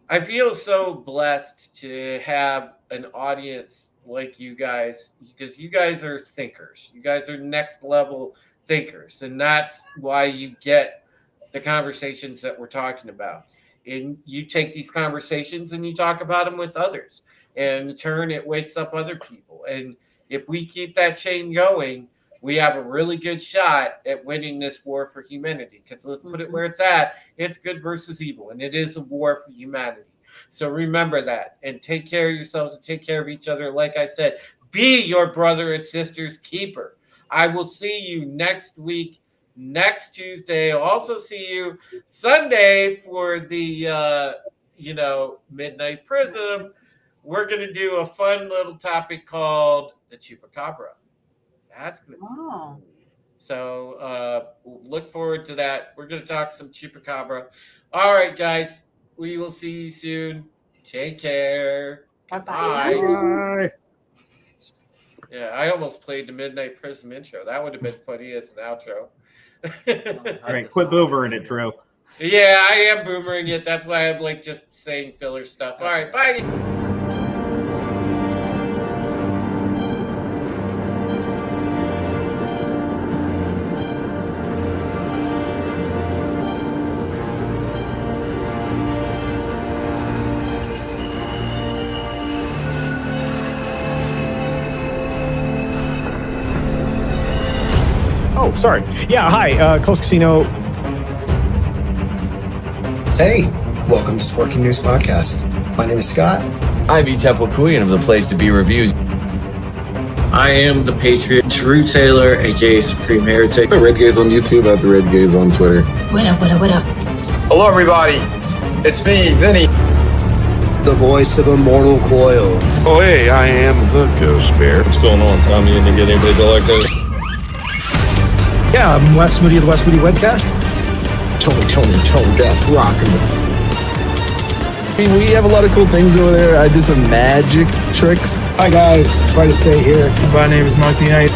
I feel so blessed to have an audience like you guys, because you guys are thinkers. You guys are next level thinkers, and that's why you get the conversations that we're talking about. And you take these conversations and you talk about them with others, and in turn it wakes up other people. And if we keep that chain going, we have a really good shot at winning this war for humanity. Because let's put it where it's at. It's good versus evil, and it is a war for humanity. So remember that, and take care of yourselves and take care of each other. Like I said, be your brother and sister's keeper. I will see you next week, next Tuesday. I'll also see you Sunday for the, Midnight Prism. We're going to do a fun little topic called the Chupacabra. That's going to be cool. So look forward to that. We're going to talk some Chupacabra. All right, guys. We will see you soon. Take care. Bye-bye. Bye. Yeah, I almost played the Midnight Prism intro. That would have been funny as an outro. All right, quit boomering it, Drew. Yeah, I am boomering it. That's why I'm like just saying filler stuff. All right, bye. Oh, sorry. Yeah, hi, Coast Casino. Hey, welcome to Sporking News Podcast. My name is Scott. I'm E. Temple Queen of the Place to Be Reviews. I am the Patriot, Drew Taylor, aka Supreme Heretic. The Red Gaze on YouTube, at the Red Gaze on Twitter. What up, what up, what up? Hello, everybody. It's me, Vinny. The voice of Immortal Coil. Oh, hey, I am the Ghost Bear. What's going on, Tommy? And get anybody to like this? Yeah, I'm Wes Moody of the Wes Moody Webcast. Tone, death, rockin'. I mean, we have a lot of cool things over there. I did some magic tricks. Hi, guys. Try to stay here. My name is Monkey Knight.